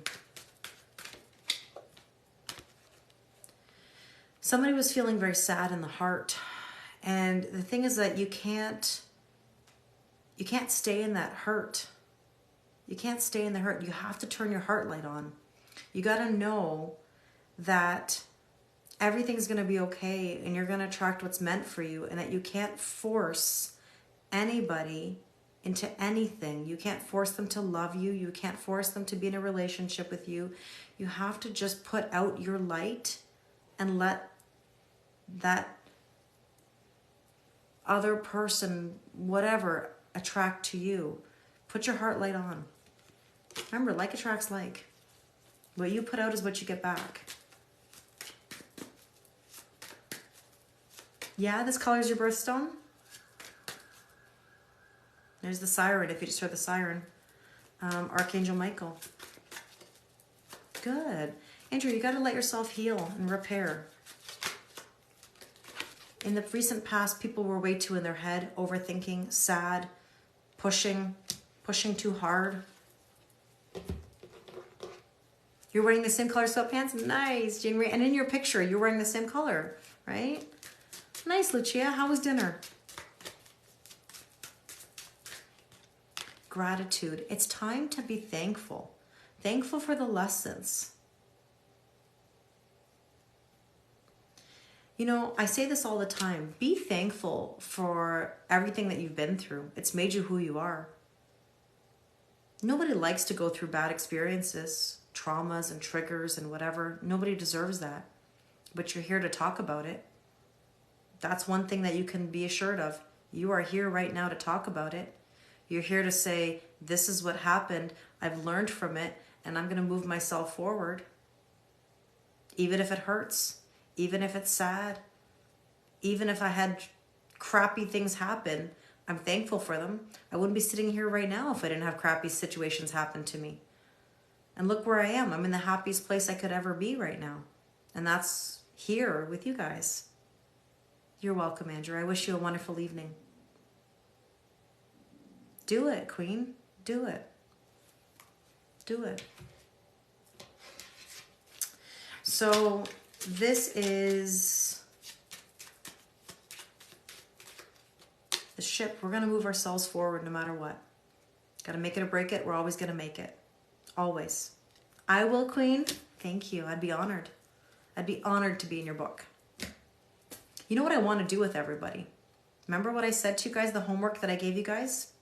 Somebody was feeling very sad in the heart. And the thing is that you can't stay in that hurt. You can't stay in the hurt. You have to turn your heart light on. You got to know that everything's going to be okay and you're going to attract what's meant for you, and that you can't force anybody into anything. You can't force them to love you. You can't force them to be in a relationship with you. You have to just put out your light and let that other person, whatever, attract to you. Put your heart light on. Remember, like attracts like. What you put out is what you get back. Yeah, this color is your birthstone. There's the siren, if you just heard the siren. Archangel Michael. Good. Andrew, you got to let yourself heal and repair. In the recent past, people were way too in their head, overthinking, sad, pushing too hard. You're wearing the same color sweatpants? Nice, Jane Marie. And in your picture, you're wearing the same color, right? Nice, Lucia. How was dinner? Gratitude. It's time to be thankful. Thankful for the lessons. You know, I say this all the time. Be thankful for everything that you've been through. It's made you who you are. Nobody likes to go through bad experiences, traumas and triggers and whatever. Nobody deserves that. But you're here to talk about it. That's one thing that you can be assured of. You are here right now to talk about it. You're here to say, this is what happened. I've learned from it, and I'm going to move myself forward. Even if it hurts. Even if it's sad, even if I had crappy things happen, I'm thankful for them. I wouldn't be sitting here right now if I didn't have crappy situations happen to me. And look where I am. I'm in the happiest place I could ever be right now. And that's here with you guys. You're welcome, Andrew. I wish you a wonderful evening. Do it, Queen. Do it. Do it. So this is the ship. We're going to move ourselves forward no matter what. Got to make it or break it. We're always going to make it. Always. I will, Queen. Thank you. I'd be honored. I'd be honored to be in your book. You know what I want to do with everybody? Remember what I said to you guys, the homework that I gave you guys?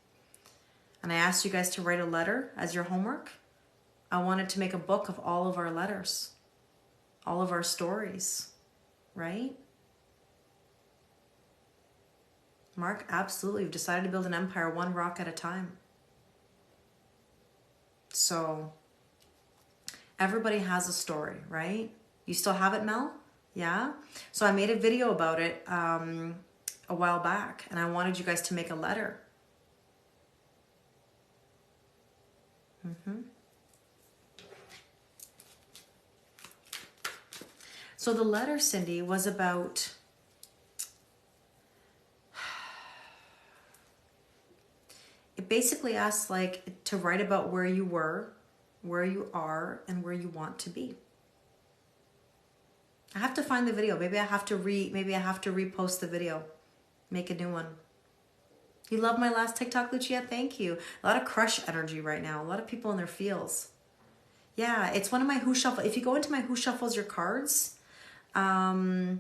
And I asked you guys to write a letter as your homework? I wanted to make a book of all of our letters. All of our stories, right? Mark, absolutely. You've decided to build an empire one rock at a time. So everybody has a story, right? You still have it, Mel? Yeah? So I made a video about it a while back, and I wanted you guys to make a letter. So the letter, Cindy, was about it basically asks like to write about where you were, where you are, and where you want to be. I have to find the video. Maybe I have to repost the video. Make a new one. You love my last TikTok, Lucia? Thank you. A lot of crush energy right now. A lot of people in their feels. Yeah, it's one of my Who Shuffle. If you go into my Who Shuffles Your Cards videos,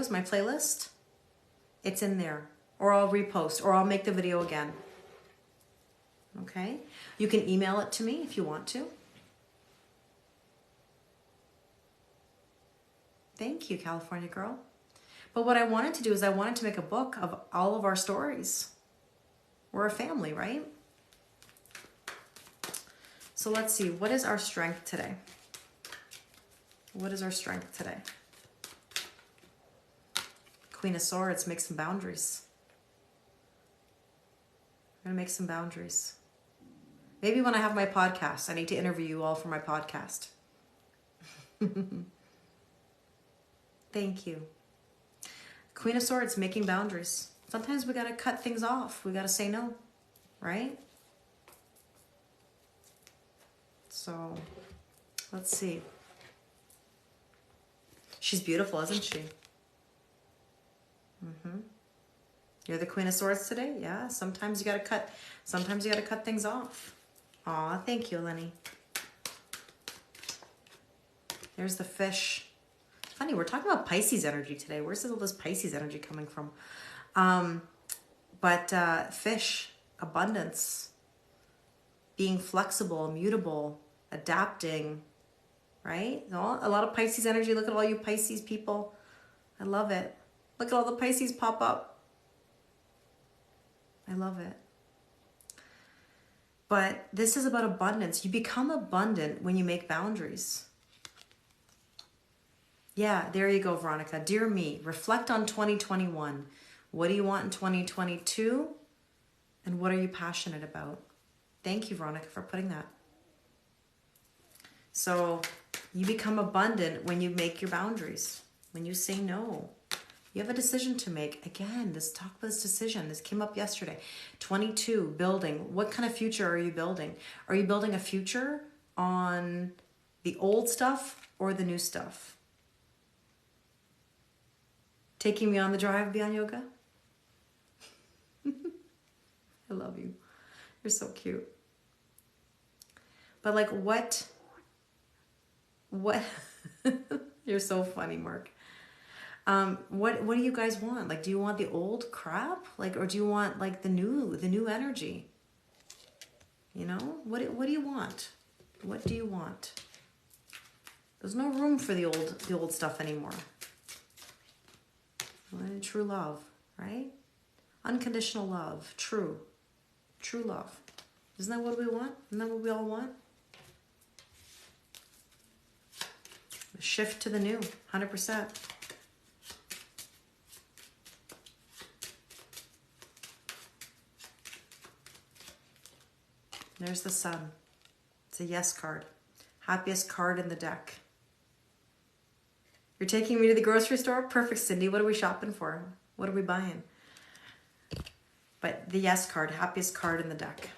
my playlist, it's in there. Or I'll repost, or I'll make the video again. Okay? You can email it to me if you want to. Thank you, California girl. But what I wanted to do is I wanted to make a book of all of our stories. We're a family, right? So let's see, what is our strength today? What is our strength today? Queen of Swords, make some boundaries. I'm gonna make some boundaries. Maybe when I have my podcast, I need to interview you all for my podcast. Thank you. Queen of Swords, making boundaries. Sometimes we gotta cut things off. We gotta say no, right? So, let's see. She's beautiful, isn't she? You're the Queen of Swords today? Yeah, sometimes you gotta cut things off. Aw, thank you, Lenny. There's the fish. Funny, we're talking about Pisces energy today. Where's all this Pisces energy coming from? Fish, abundance, being flexible, mutable, adapting, right? A lot of Pisces energy. Look at all you Pisces people. I love it. Look at all the Pisces pop up. I love it. But this is about abundance. You become abundant when you make boundaries. Yeah, there you go, Veronica. Dear me, reflect on 2021. What do you want in 2022? And what are you passionate about? Thank you, Veronica, for putting that. So you become abundant when you make your boundaries, when you say no. You have a decision to make. Again, talk about this decision. This came up yesterday. 22, building. What kind of future are you building? Are you building a future on the old stuff or the new stuff? Taking me on the drive, Beyond Yoga? I love you. You're so cute. But like what you're so funny, Mark. What do you guys want? Like, do you want the old crap? Like, or do you want like the new energy? You know, what do you want? What do you want? There's no room for the old stuff anymore. True love, right? Unconditional love, true love. Isn't that what we want? Isn't that what we all want? Shift to the new, 100%. There's the sun. It's a yes card. Happiest card in the deck. You're taking me to the grocery store? Perfect, Cindy. What are we shopping for? What are we buying? But the yes card, happiest card in the deck.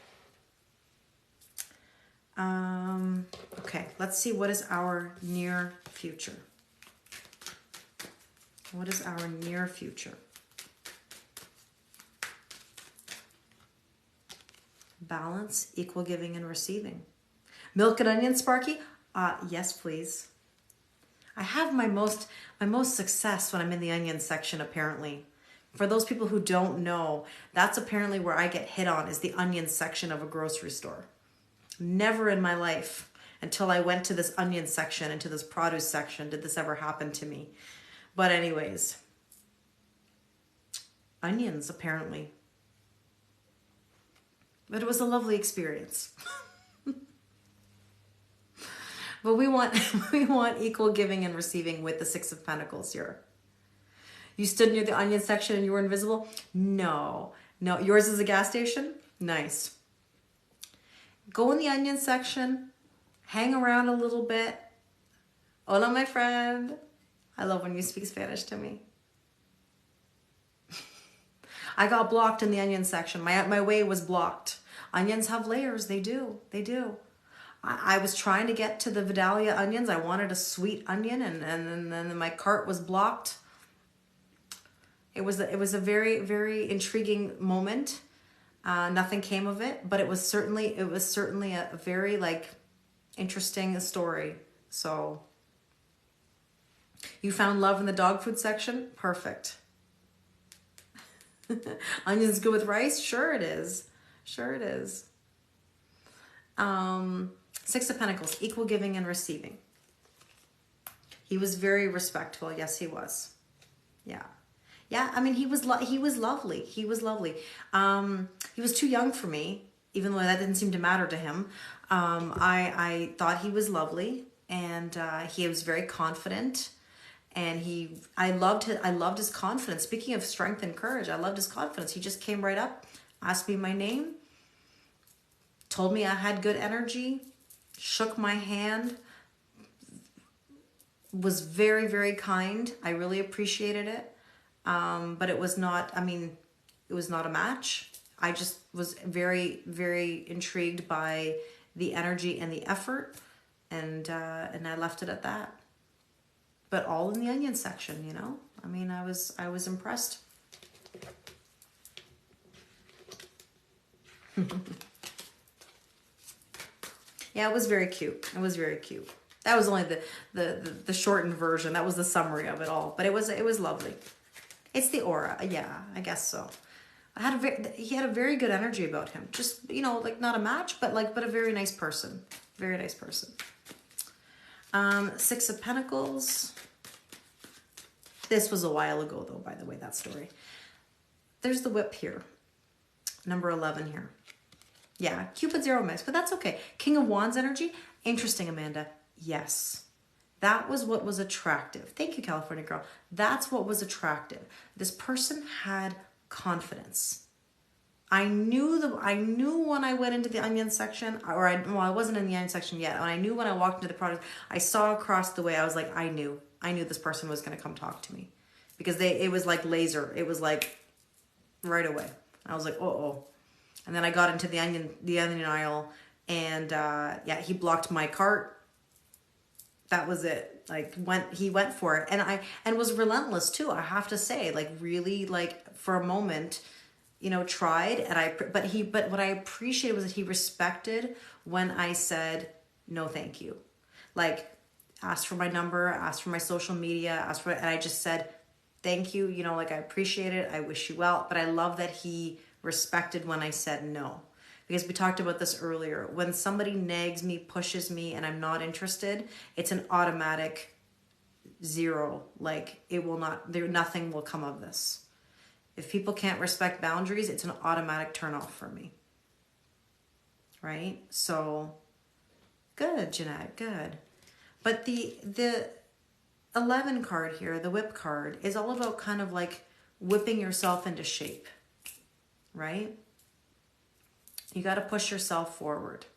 Okay, let's see, what is our near future? What is our near future? Balance, equal giving and receiving. Milk and onion, Sparky? Yes, please. I have my most success when I'm in the onion section, apparently. For those people who don't know, that's apparently where I get hit on, is the onion section of a grocery store. Never in my life, until I went to this onion section and to this produce section, did this ever happen to me. But anyways, onions, apparently. But it was a lovely experience. But we want we want equal giving and receiving with the Six of Pentacles here. You stood near the onion section and you were invisible? No. No. Yours is a gas station? Nice. Go in the onion section. Hang around a little bit. Hola, my friend. I love when you speak Spanish to me. I got blocked in the onion section. My way was blocked. Onions have layers. They do. They do. I was trying to get to the Vidalia onions. I wanted a sweet onion, and then my cart was blocked. It was a very, very intriguing moment. Nothing came of it, but it was certainly a very like interesting story. So you found love in the dog food section? Perfect. Onions good with rice? Sure it is. Sure it is. Six of Pentacles, equal giving and receiving. He was very respectful. Yes, he was. Yeah. Yeah, I mean, he was lovely. He was lovely. He was too young for me, even though that didn't seem to matter to him. I thought he was lovely, and he was very confident. And I loved his confidence. Speaking of strength and courage, I loved his confidence. He just came right up, asked me my name, told me I had good energy, shook my hand, was very, very kind. I really appreciated it. But it was not, it was not a match. I just was very, very intrigued by the energy and the effort, and I left it at that. But all in the onion section, you know? I mean, I was impressed. Yeah, it was very cute. It was very cute. That was only the shortened version. That was the summary of it all. But it was lovely. It's the aura. Yeah, I guess so. He had a very good energy about him. Just, you know, like not a match, but a very nice person. Very nice person. Six of Pentacles. This was a while ago though, by the way, that story. There's the whip here. Number 11 here. Yeah, Cupid zero mix, but that's okay. King of Wands energy. Interesting, Amanda. Yes. That was what was attractive. Thank you, California girl. That's what was attractive. This person had confidence. I knew when I went into the onion section, I wasn't in the onion section yet. And I knew when I walked into the product, I saw across the way, I was like, I knew this person was going to come talk to me, because it was like laser. It was like right away. I was like, oh. And then I got into the onion aisle, and yeah, he blocked my cart. That was it. Like he went for it, and was relentless too. I have to say, like really, like for a moment, you know, tried. But what I appreciated was that he respected when I said no, thank you. Like asked for my number, asked for my social media, and I just said thank you. You know, like I appreciate it. I wish you well. But I love that he respected when I said no. Because we talked about this earlier. When somebody nags me, pushes me, and I'm not interested, it's an automatic zero. Like nothing will come of this. If people can't respect boundaries, it's an automatic turn off for me. Right? So, good, Jeanette, good. But the 11 card here, the whip card, is all about kind of like whipping yourself into shape. Right? You got to push yourself forward.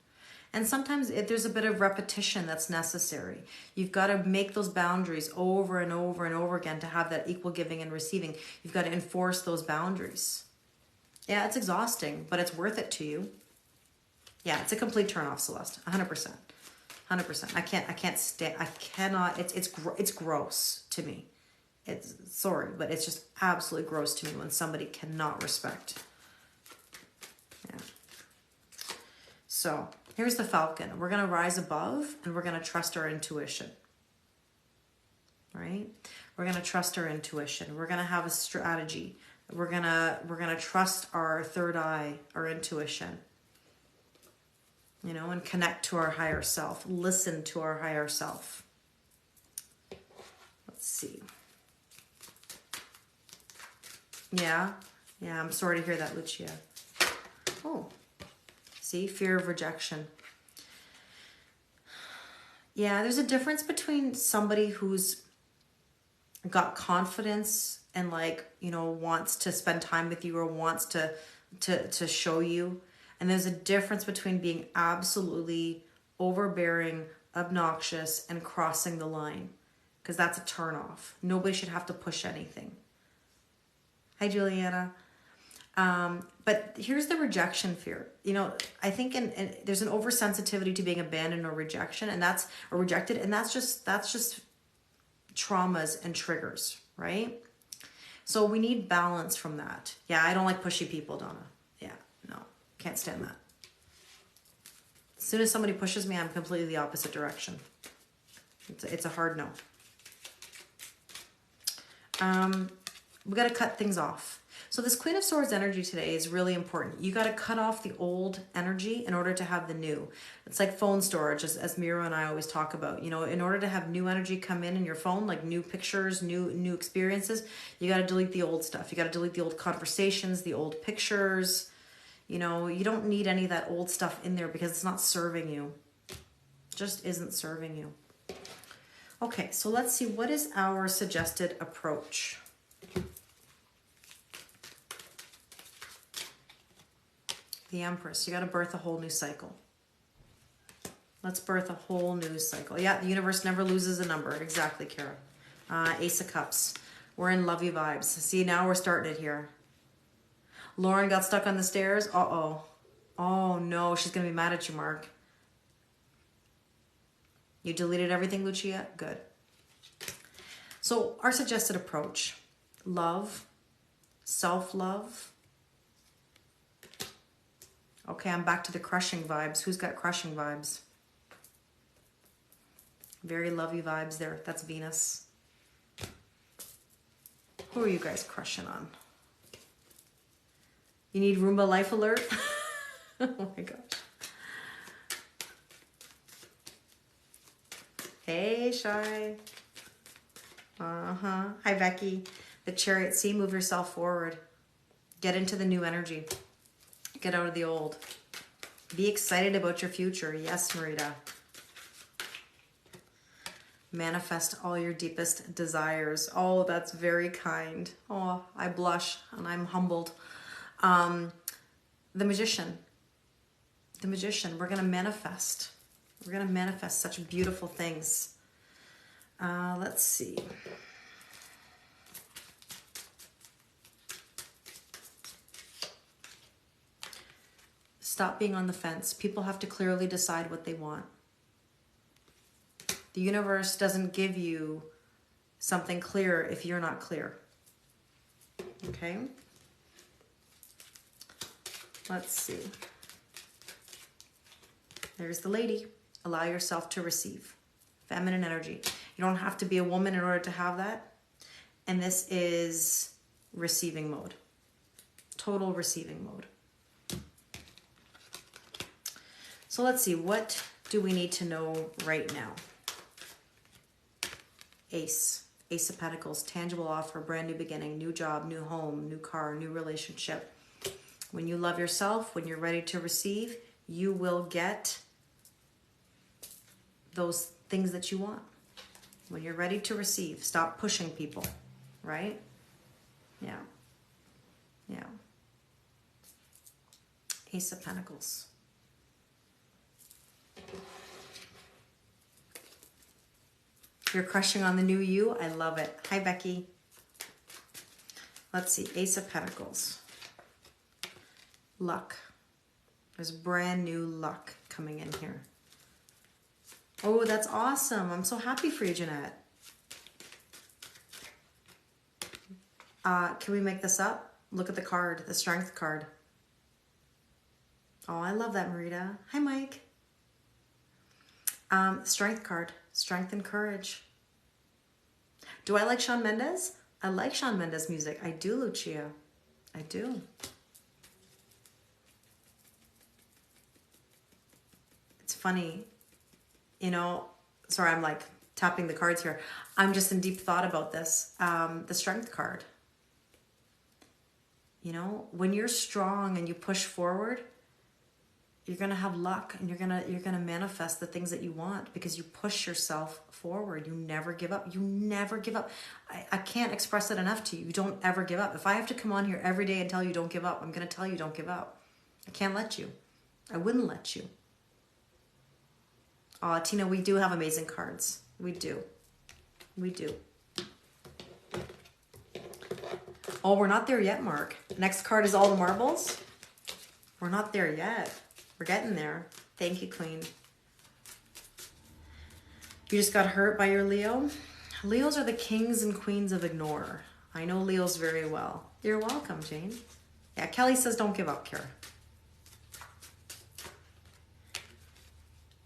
And sometimes there's a bit of repetition that's necessary. You've got to make those boundaries over and over and over again to have that equal giving and receiving. You've got to enforce those boundaries. Yeah, it's exhausting, but it's worth it to you. Yeah, it's a complete turn off, Celeste. 100%. 100%. I cannot, it's gross to me. Sorry, but it's just absolutely gross to me when somebody cannot respect. Yeah. So here's the Falcon. We're going to rise above, and we're going to trust our intuition. Right? We're going to trust our intuition. We're going to have a strategy. We're going to trust our third eye, our intuition. You know, and connect to our higher self. Listen to our higher self. Let's see. Yeah. Yeah, I'm sorry to hear that, Lucia. Oh, see, fear of rejection. Yeah, there's a difference between somebody who's got confidence and like, you know, wants to spend time with you or wants to show you. And there's a difference between being absolutely overbearing, obnoxious, and crossing the line. Because that's a turnoff. Nobody should have to push anything. Hi, Juliana. But here's the rejection fear. You know, I think there's an oversensitivity to being abandoned or rejection, and that's or rejected, and that's just traumas and triggers, right? So we need balance from that. Yeah, I don't like pushy people, Donna. Yeah, no, can't stand that. As soon as somebody pushes me, I'm completely the opposite direction. It's a hard no. We got to cut things off. So this Queen of Swords energy today is really important. You got to cut off the old energy in order to have the new. It's like phone storage, as Mira and I always talk about. You know, in order to have new energy come in your phone, like new pictures, new experiences, you got to delete the old stuff. You got to delete the old conversations, the old pictures. You know, you don't need any of that old stuff in there because it's not serving you. It just isn't serving you. Okay, so let's see, what is our suggested approach? The Empress. You got to birth a whole new cycle. Let's birth a whole new cycle. Yeah, the universe never loses a number. Exactly, Kara. Ace of Cups. We're in lovey vibes. See, now we're starting it here. Lauren got stuck on the stairs. Uh-oh. Oh, no. She's going to be mad at you, Mark. You deleted everything, Lucia? Good. So our suggested approach. Love. Self-love. Okay, I'm back to the crushing vibes. Who's got crushing vibes? Very lovey vibes there. That's Venus. Who are you guys crushing on? You need Roomba Life Alert? Oh my gosh. Hey, Shy. Uh-huh. Hi, Becky. The Chariot. See, move yourself forward. Get into the new energy. Get out of the old. Be excited about your future. Yes, Marita. Manifest all your deepest desires. Oh, that's very kind. Oh, I blush and I'm humbled. The Magician. The Magician. We're going to manifest. We're going to manifest such beautiful things. Let's see. Stop being on the fence. People have to clearly decide what they want. The universe doesn't give you something clear if you're not clear. Okay? Let's see. There's the Lady. Allow yourself to receive. Feminine energy. You don't have to be a woman in order to have that. And this is receiving mode. Total receiving mode. So let's see, what do we need to know right now? Ace. Ace of Pentacles. Tangible offer, brand new beginning, new job, new home, new car, new relationship. When you love yourself, when you're ready to receive, you will get those things that you want. When you're ready to receive, stop pushing people, right? Yeah. Yeah. Ace of Pentacles. You're crushing on the new you. I love it. Hi, Becky. Let's see. Ace of Pentacles. Luck. There's brand new luck coming in here. Oh, that's awesome. I'm so happy for you, Jeanette. Can we make this up? Look at the card, the Strength card. Oh, I love that, Marita. Hi, Mike. Strength card. Strength and courage. Do I like Shawn Mendes? I like Shawn Mendes music. I do, Lucia. I do. It's funny. You know, sorry, I'm like tapping the cards here. I'm just in deep thought about this. The Strength card. You know, when you're strong and you push forward, you're going to have luck, and you're going to manifest the things that you want because you push yourself forward. You never give up. You never give up. I can't express it enough to you. You don't ever give up. If I have to come on here every day and tell you don't give up, I'm going to tell you don't give up. I can't let you. I wouldn't let you. Tina, we do have amazing cards. We do. We do. Oh, we're not there yet, Mark. Next card is all the marbles. We're not there yet. We're getting there. Thank you, Queen. You just got hurt by your Leo? Leos are the kings and queens of ignore. I know Leos very well. You're welcome, Jane. Yeah, Kelly says don't give up, Kara.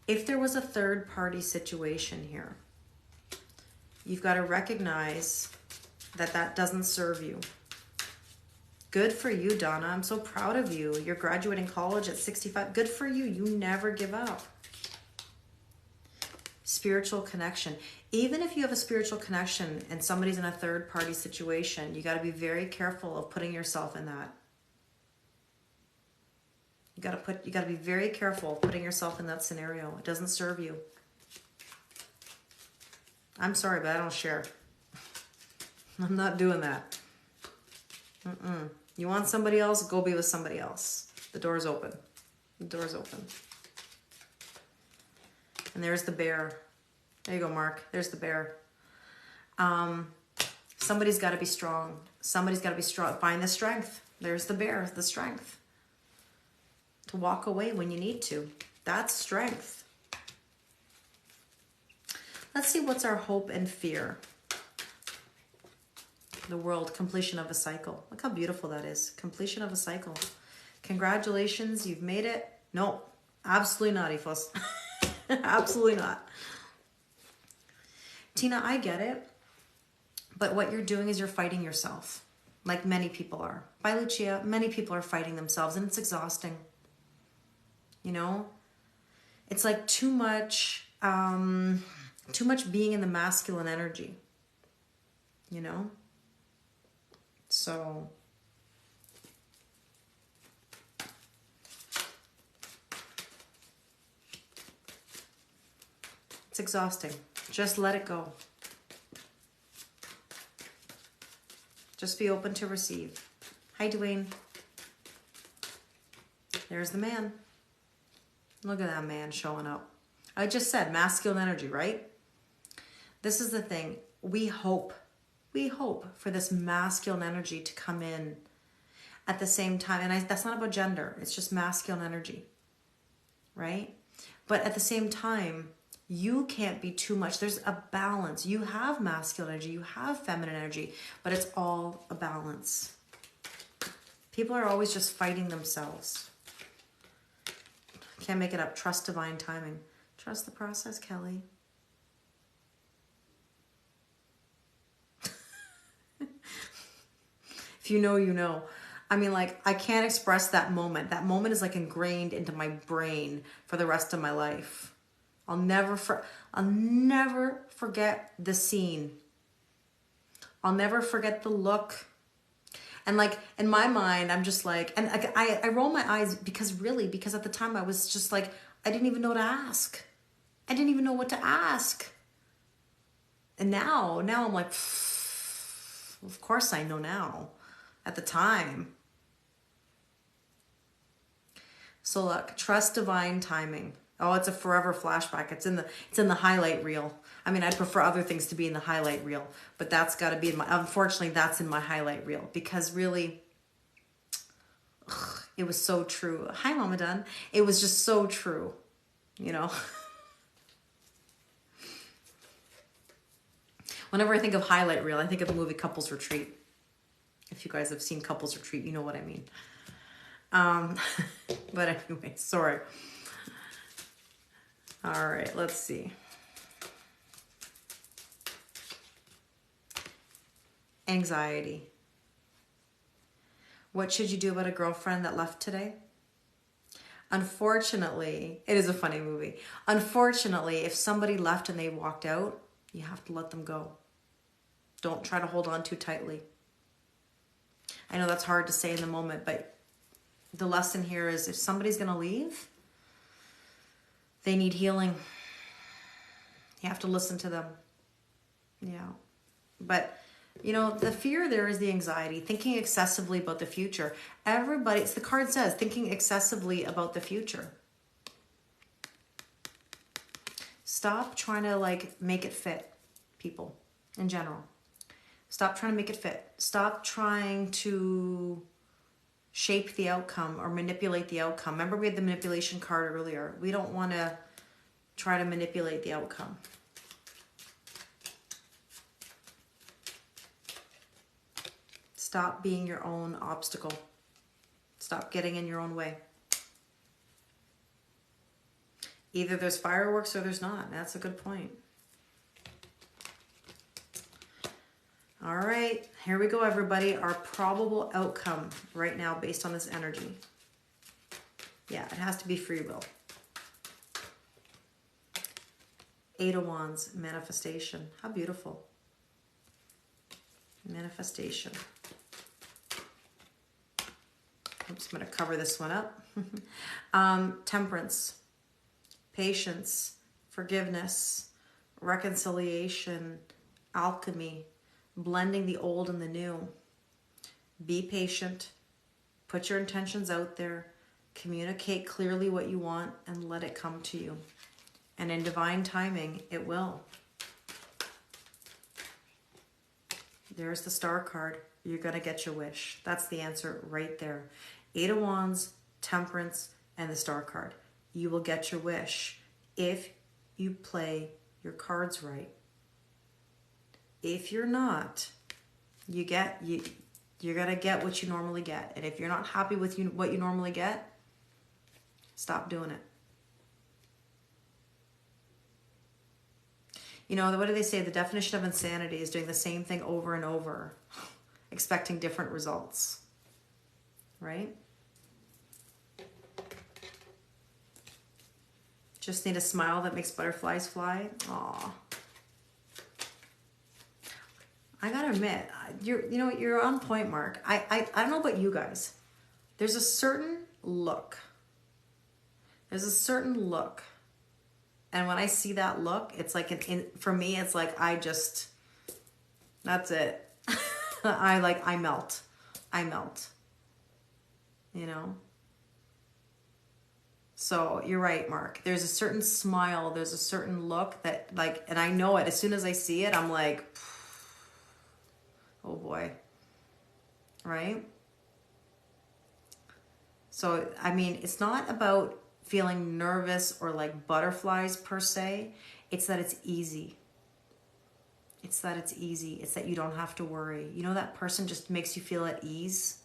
If there was a third party situation here, you've got to recognize that that doesn't serve you. Good for you, Donna. I'm so proud of you. You're graduating college at 65. Good for you. You never give up. Spiritual connection. Even if you have a spiritual connection and somebody's in a third party situation, you got to be very careful of putting yourself in that. You got to be very careful of putting yourself in that scenario. It doesn't serve you. I'm sorry, but I don't share. I'm not doing that. You want somebody else? Go be with somebody else. The door's open. The door's open. And there's the bear. There you go, Mark. There's the bear. Somebody's got to be strong. Somebody's got to be strong. Find the strength. There's the bear, the strength. To walk away when you need to. That's strength. Let's see what's our hope and fear. The world, completion of a cycle. Look how beautiful that is. Completion of a cycle. Congratulations, you've made it. No, absolutely not, Ifos. Absolutely not. Tina, I get it. But what you're doing is you're fighting yourself. Like many people are. Bye, Lucia. Many people are fighting themselves, and it's exhausting. You know? It's like too much being in the masculine energy. You know? So it's exhausting. Just let it go. Just be open to receive. Hi, Dwayne. There's the man. Look at that man showing up. I just said masculine energy, right? This is the thing. We hope for this masculine energy to come in at the same time. And that's not about gender. It's just masculine energy, right? But at the same time, you can't be too much. There's a balance. You have masculine energy. You have feminine energy. But it's all a balance. People are always just fighting themselves. Can't make it up. Trust divine timing. Trust the process, Kelly. If you know, you know. I mean, like, I can't express that moment. That moment is like ingrained into my brain for the rest of my life. I'll never forget the scene. I'll never forget the look. And like, in my mind, I'm just like, and I roll my eyes because at the time I was just like, I didn't even know what to ask. I didn't even know what to ask. And now I'm like, of course I know now. At the time. So look, trust divine timing. Oh, it's a forever flashback. It's in the highlight reel. I mean, I'd prefer other things to be in the highlight reel, but that's got to be in my, unfortunately, that's in my highlight reel because really, it was so true. Hi, Mama Dunn. It was just so true, you know. Whenever I think of highlight reel, I think of the movie Couples Retreat. If you guys have seen Couples Retreat, you know what I mean. But anyway, sorry. All right, let's see. Anxiety. What should you do about a girlfriend that left today? Unfortunately, it is a funny movie. Unfortunately, if somebody left and they walked out, you have to let them go. Don't try to hold on too tightly. I know that's hard to say in the moment, but the lesson here is if somebody's going to leave, they need healing. You have to listen to them. Yeah. But, you know, the fear there is the anxiety, thinking excessively about the future. Everybody, it's the card says, thinking excessively about the future. Stop trying to like make it fit, people, in general. Stop trying to make it fit. Stop trying to shape the outcome or manipulate the outcome. Remember we had the manipulation card earlier. We don't want to try to manipulate the outcome. Stop being your own obstacle. Stop getting in your own way. Either there's fireworks or there's not. That's a good point. All right, here we go, everybody. Our probable outcome right now based on this energy. Yeah, it has to be free will. 8 of Wands, manifestation. How beautiful. Manifestation. Oops, I'm going to cover this one up. Temperance, patience, forgiveness, reconciliation, alchemy, blending the old and the new. Be patient. Put your intentions out there. Communicate clearly what you want and let it come to you. And in divine timing, it will. There's the Star card. You're going to get your wish. That's the answer right there. 8 of Wands, Temperance, and the Star card. You will get your wish if you play your cards right. If you're not, you're going to get what you normally get. And if you're not happy with what you normally get, stop doing it. You know, what do they say? The definition of insanity is doing the same thing over and over, expecting different results. Right? Just need a smile that makes butterflies fly. Aw. I gotta admit, you're on point, Mark. I don't know about you guys. There's a certain look. And when I see that look, it's like, for me, it's like, that's it. I melt. You know? So you're right, Mark. There's a certain smile, there's a certain look that and I know it. As soon as I see it, I'm like, oh boy. Right? So, I mean, it's not about feeling nervous or like butterflies per se. It's that it's easy. It's that you don't have to worry. You know, that person just makes you feel at ease.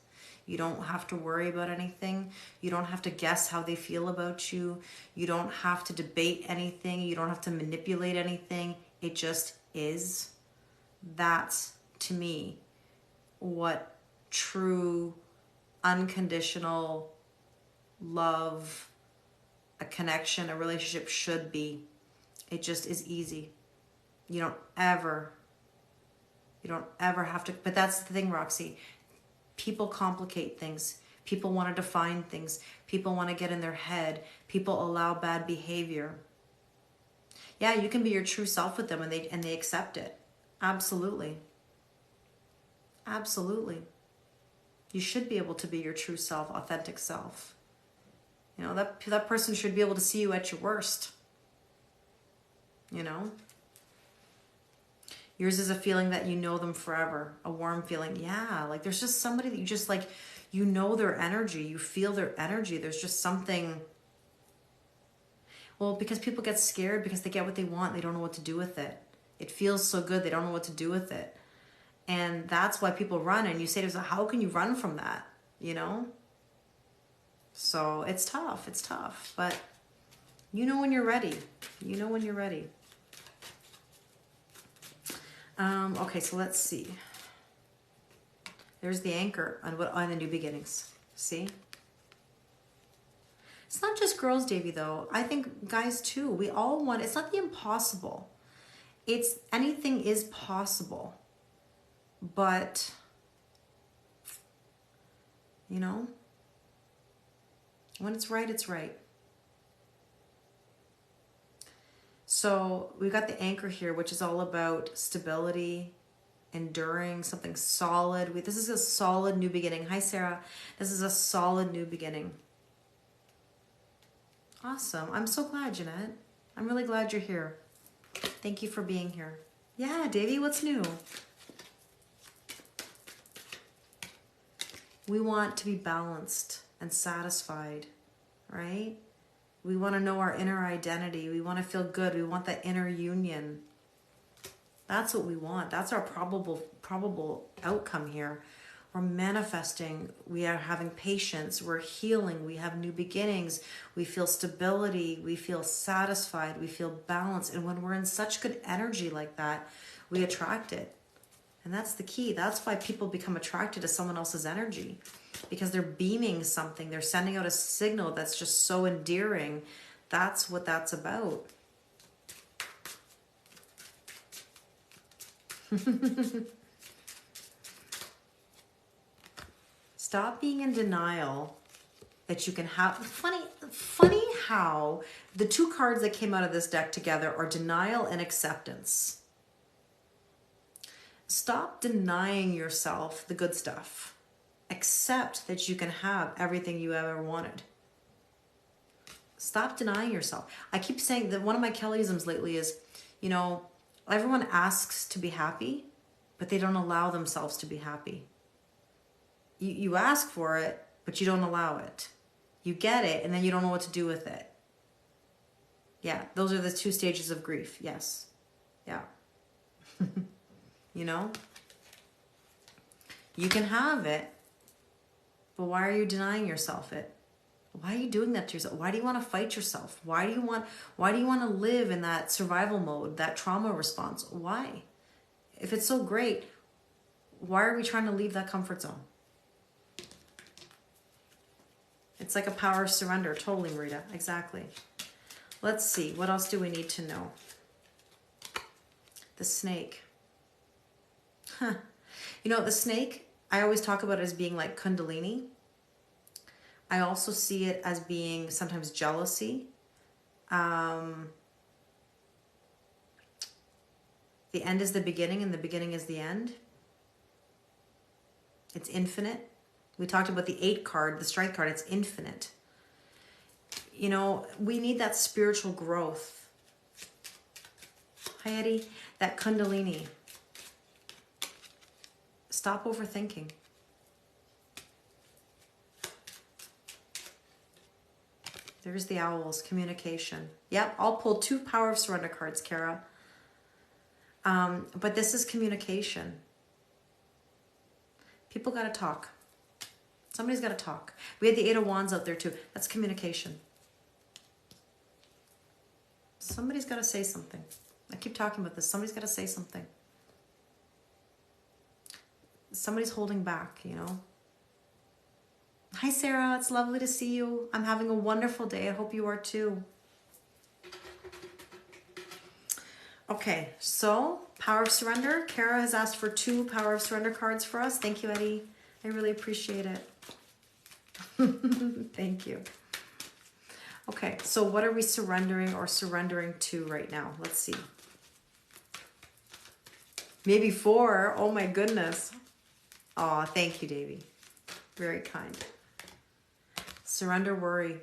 You don't have to worry about anything. You don't have to guess how they feel about you. You don't have to debate anything. You don't have to manipulate anything. It just is. That's, to me, what true, unconditional love, a connection, a relationship should be. It just is easy. You don't ever have to, but that's the thing, Roxy. People complicate things. People want to define things. People want to get in their head. People allow bad behavior. Yeah, you can be your true self with them and they accept it. Absolutely. Absolutely. You should be able to be your true self, authentic self. You know, that person should be able to see you at your worst. You know? Yours is a feeling that you know them forever. A warm feeling. Yeah, like there's just somebody that you just like, you know their energy. You feel their energy. There's just something. Well, because people get scared because they get what they want. They don't know what to do with it. It feels so good. They don't know what to do with it. And that's why people run. And you say to yourself, how can you run from that? You know? So it's tough. It's tough. But you know when you're ready. You know when you're ready. Okay, so let's see. There's the anchor on the new beginnings. See? It's not just girls, Davy, though. I think guys, too. We all want... It's not the impossible. It's anything is possible. But you know? When it's right, it's right. So we got the anchor here, which is all about stability, enduring, something solid. This is a solid new beginning. Hi, Sarah. This is a solid new beginning. Awesome. I'm so glad, Jeanette. I'm really glad you're here. Thank you for being here. Yeah, Davey, what's new? We want to be balanced and satisfied, right? We want to know our inner identity. We want to feel good. We want that inner union. That's what we want. That's our probable outcome here. We're manifesting. We are having patience. We're healing. We have new beginnings. We feel stability. We feel satisfied. We feel balanced. And when we're in such good energy like that, we attract it. And that's the key. That's why people become attracted to someone else's energy, because they're beaming something. They're sending out a signal that's just so endearing. That's what that's about. Stop being in denial that you can have. Funny how the two cards that came out of this deck together are denial and acceptance. Stop denying yourself the good stuff. Accept that you can have everything you ever wanted. Stop denying yourself. I keep saying that one of my Kellyisms lately is, you know, everyone asks to be happy, but they don't allow themselves to be happy. You ask for it, but you don't allow it. You get it, and then you don't know what to do with it. Yeah, those are the two stages of grief. Yes. Yeah. You know? You can have it, but why are you denying yourself it? Why are you doing that to yourself? Why do you want to fight yourself? Why do you want to live in that survival mode, that trauma response? Why? If it's so great, why are we trying to leave that comfort zone? It's like a power of surrender. Totally, Marita. Exactly. Let's see. What else do we need to know? The snake. Huh. You know, the snake, I always talk about it as being like Kundalini. I also see it as being sometimes jealousy. The end is the beginning and the beginning is the end. It's infinite. We talked about the 8 card, the strike card. It's infinite. You know, we need that spiritual growth. Hi, Eddie. That Kundalini. Stop overthinking. There's the owls, communication. Yep, I'll pull 2 power of surrender cards, Kara. But this is communication. People got to talk. Somebody's got to talk. We had the 8 of Wands out there too. That's communication. Somebody's got to say something. I keep talking about this. Somebody's got to say something. Somebody's holding back, you know. Hi, Sarah. It's lovely to see you. I'm having a wonderful day. I hope you are too. Okay, so power of surrender. Kara has asked for 2 power of surrender cards for us. Thank you, Eddie. I really appreciate it. Thank you. Okay, so what are we surrendering or surrendering to right now? Let's see. Maybe 4. Oh my goodness. Oh, thank you, Davy. Very kind. Surrender worry.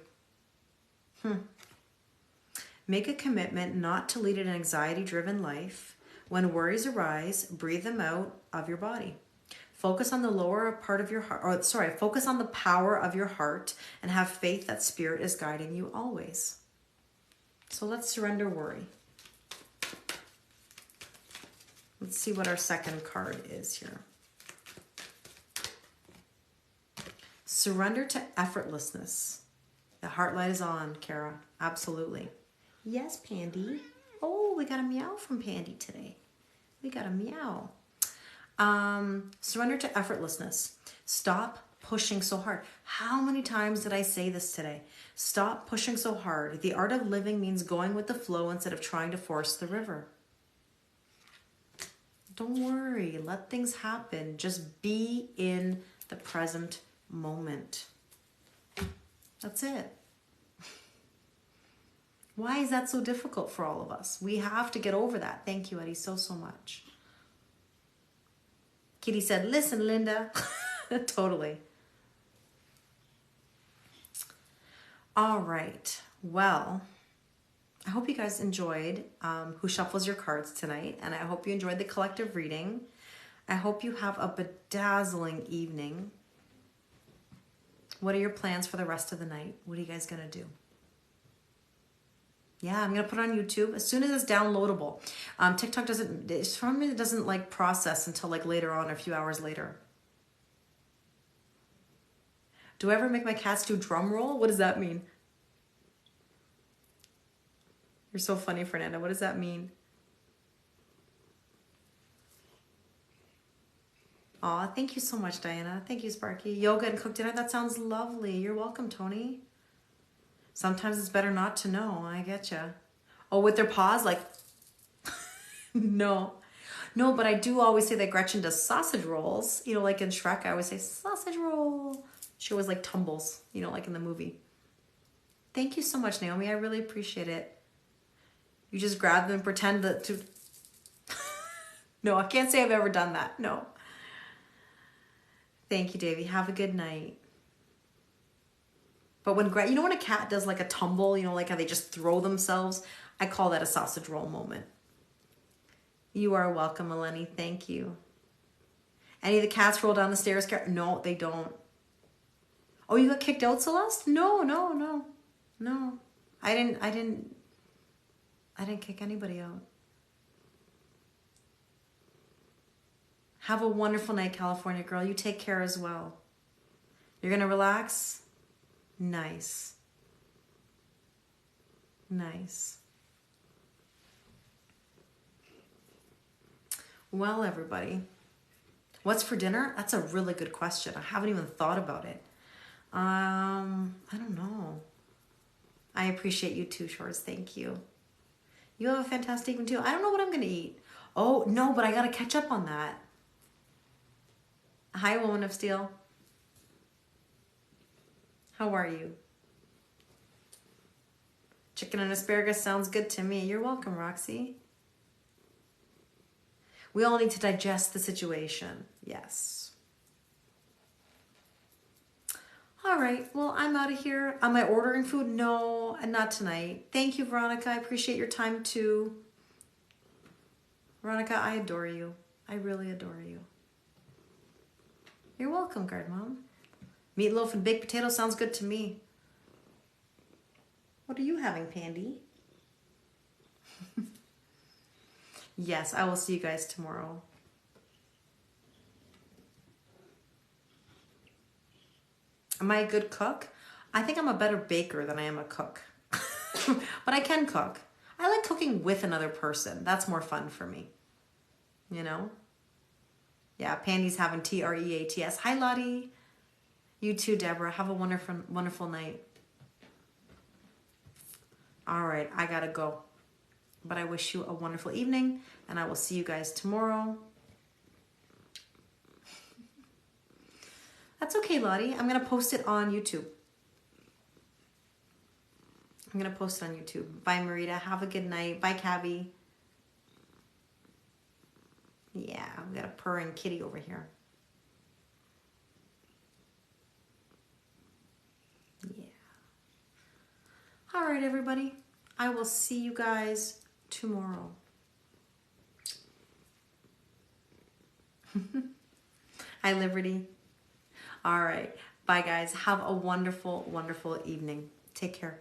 Make a commitment not to lead an anxiety-driven life. When worries arise, breathe them out of your body. Focus on the lower part of your heart, focus on the power of your heart and have faith that Spirit is guiding you always. So let's surrender worry. Let's see what our second card is here. Surrender to effortlessness. The heart light is on, Kara. Absolutely. Yes, Pandy. Oh, we got a meow from Pandy today. We got a meow. Surrender to effortlessness. Stop pushing so hard. How many times did I say this today? Stop pushing so hard. The art of living means going with the flow instead of trying to force the river. Don't worry. Let things happen. Just be in the present moment. That's it. Why is that so difficult for all of us? We have to get over that. Thank you, Eddie, so much. Kitty said, listen, Linda. Totally. All right. Well, I hope you guys enjoyed Who Shuffles Your Cards tonight, and I hope you enjoyed the collective reading. I hope you have a bedazzling evening. What are your plans for the rest of the night? What are you guys going to do? Yeah, I'm going to put it on YouTube as soon as it's downloadable. TikTok doesn't like process until like later on, a few hours later. Do I ever make my cats do drum roll? What does that mean? You're so funny, Fernanda. What does that mean? Aw, thank you so much, Diana. Thank you, Sparky. Yoga and cook dinner. That sounds lovely. You're welcome, Tony. Sometimes it's better not to know. I get ya. Oh, with their paws? Like, no. No, but I do always say that Gretchen does sausage rolls. You know, like in Shrek, I always say sausage roll. She always like tumbles, you know, like in the movie. Thank you so much, Naomi. I really appreciate it. You just grab them and pretend that to... No, I can't say I've ever done that. No. Thank you, Davey. Have a good night. But when, you know when a cat does like a tumble, you know, like how they just throw themselves? I call that a sausage roll moment. You are welcome, Eleni. Thank you. Any of the cats roll down the stairs? No, they don't. Oh, you got kicked out, Celeste? No. I didn't kick anybody out. Have a wonderful night, California girl. You take care as well. You're going to relax? Nice. Nice. Well, everybody, what's for dinner? That's a really good question. I haven't even thought about it. I don't know. I appreciate you too, Shores. Thank you. You have a fantastic one too. I don't know what I'm going to eat. Oh, no, but I got to catch up on that. Hi, Woman of Steel. How are you? Chicken and asparagus sounds good to me. You're welcome, Roxy. We all need to digest the situation. Yes. All right. Well, I'm out of here. Am I ordering food? No, not tonight. Thank you, Veronica. I appreciate your time too. Veronica, I adore you. I really adore you. You're welcome, Guard Mom. Meatloaf and baked potato sounds good to me. What are you having, Pandy? Yes, I will see you guys tomorrow. Am I a good cook? I think I'm a better baker than I am a cook. But I can cook. I like cooking with another person. That's more fun for me. You know? Yeah, Pandy's having TREATS. Hi, Lottie. You too, Deborah. Have a wonderful, wonderful night. All right, I gotta go. But I wish you a wonderful evening, and I will see you guys tomorrow. That's okay, Lottie. I'm gonna post it on YouTube. I'm gonna post it on YouTube. Bye, Marita. Have a good night. Bye, Cabby. Yeah, we got a purring kitty over here. Yeah. All right, everybody. I will see you guys tomorrow. Hi, Liberty. All right. Bye, guys. Have a wonderful, wonderful evening. Take care.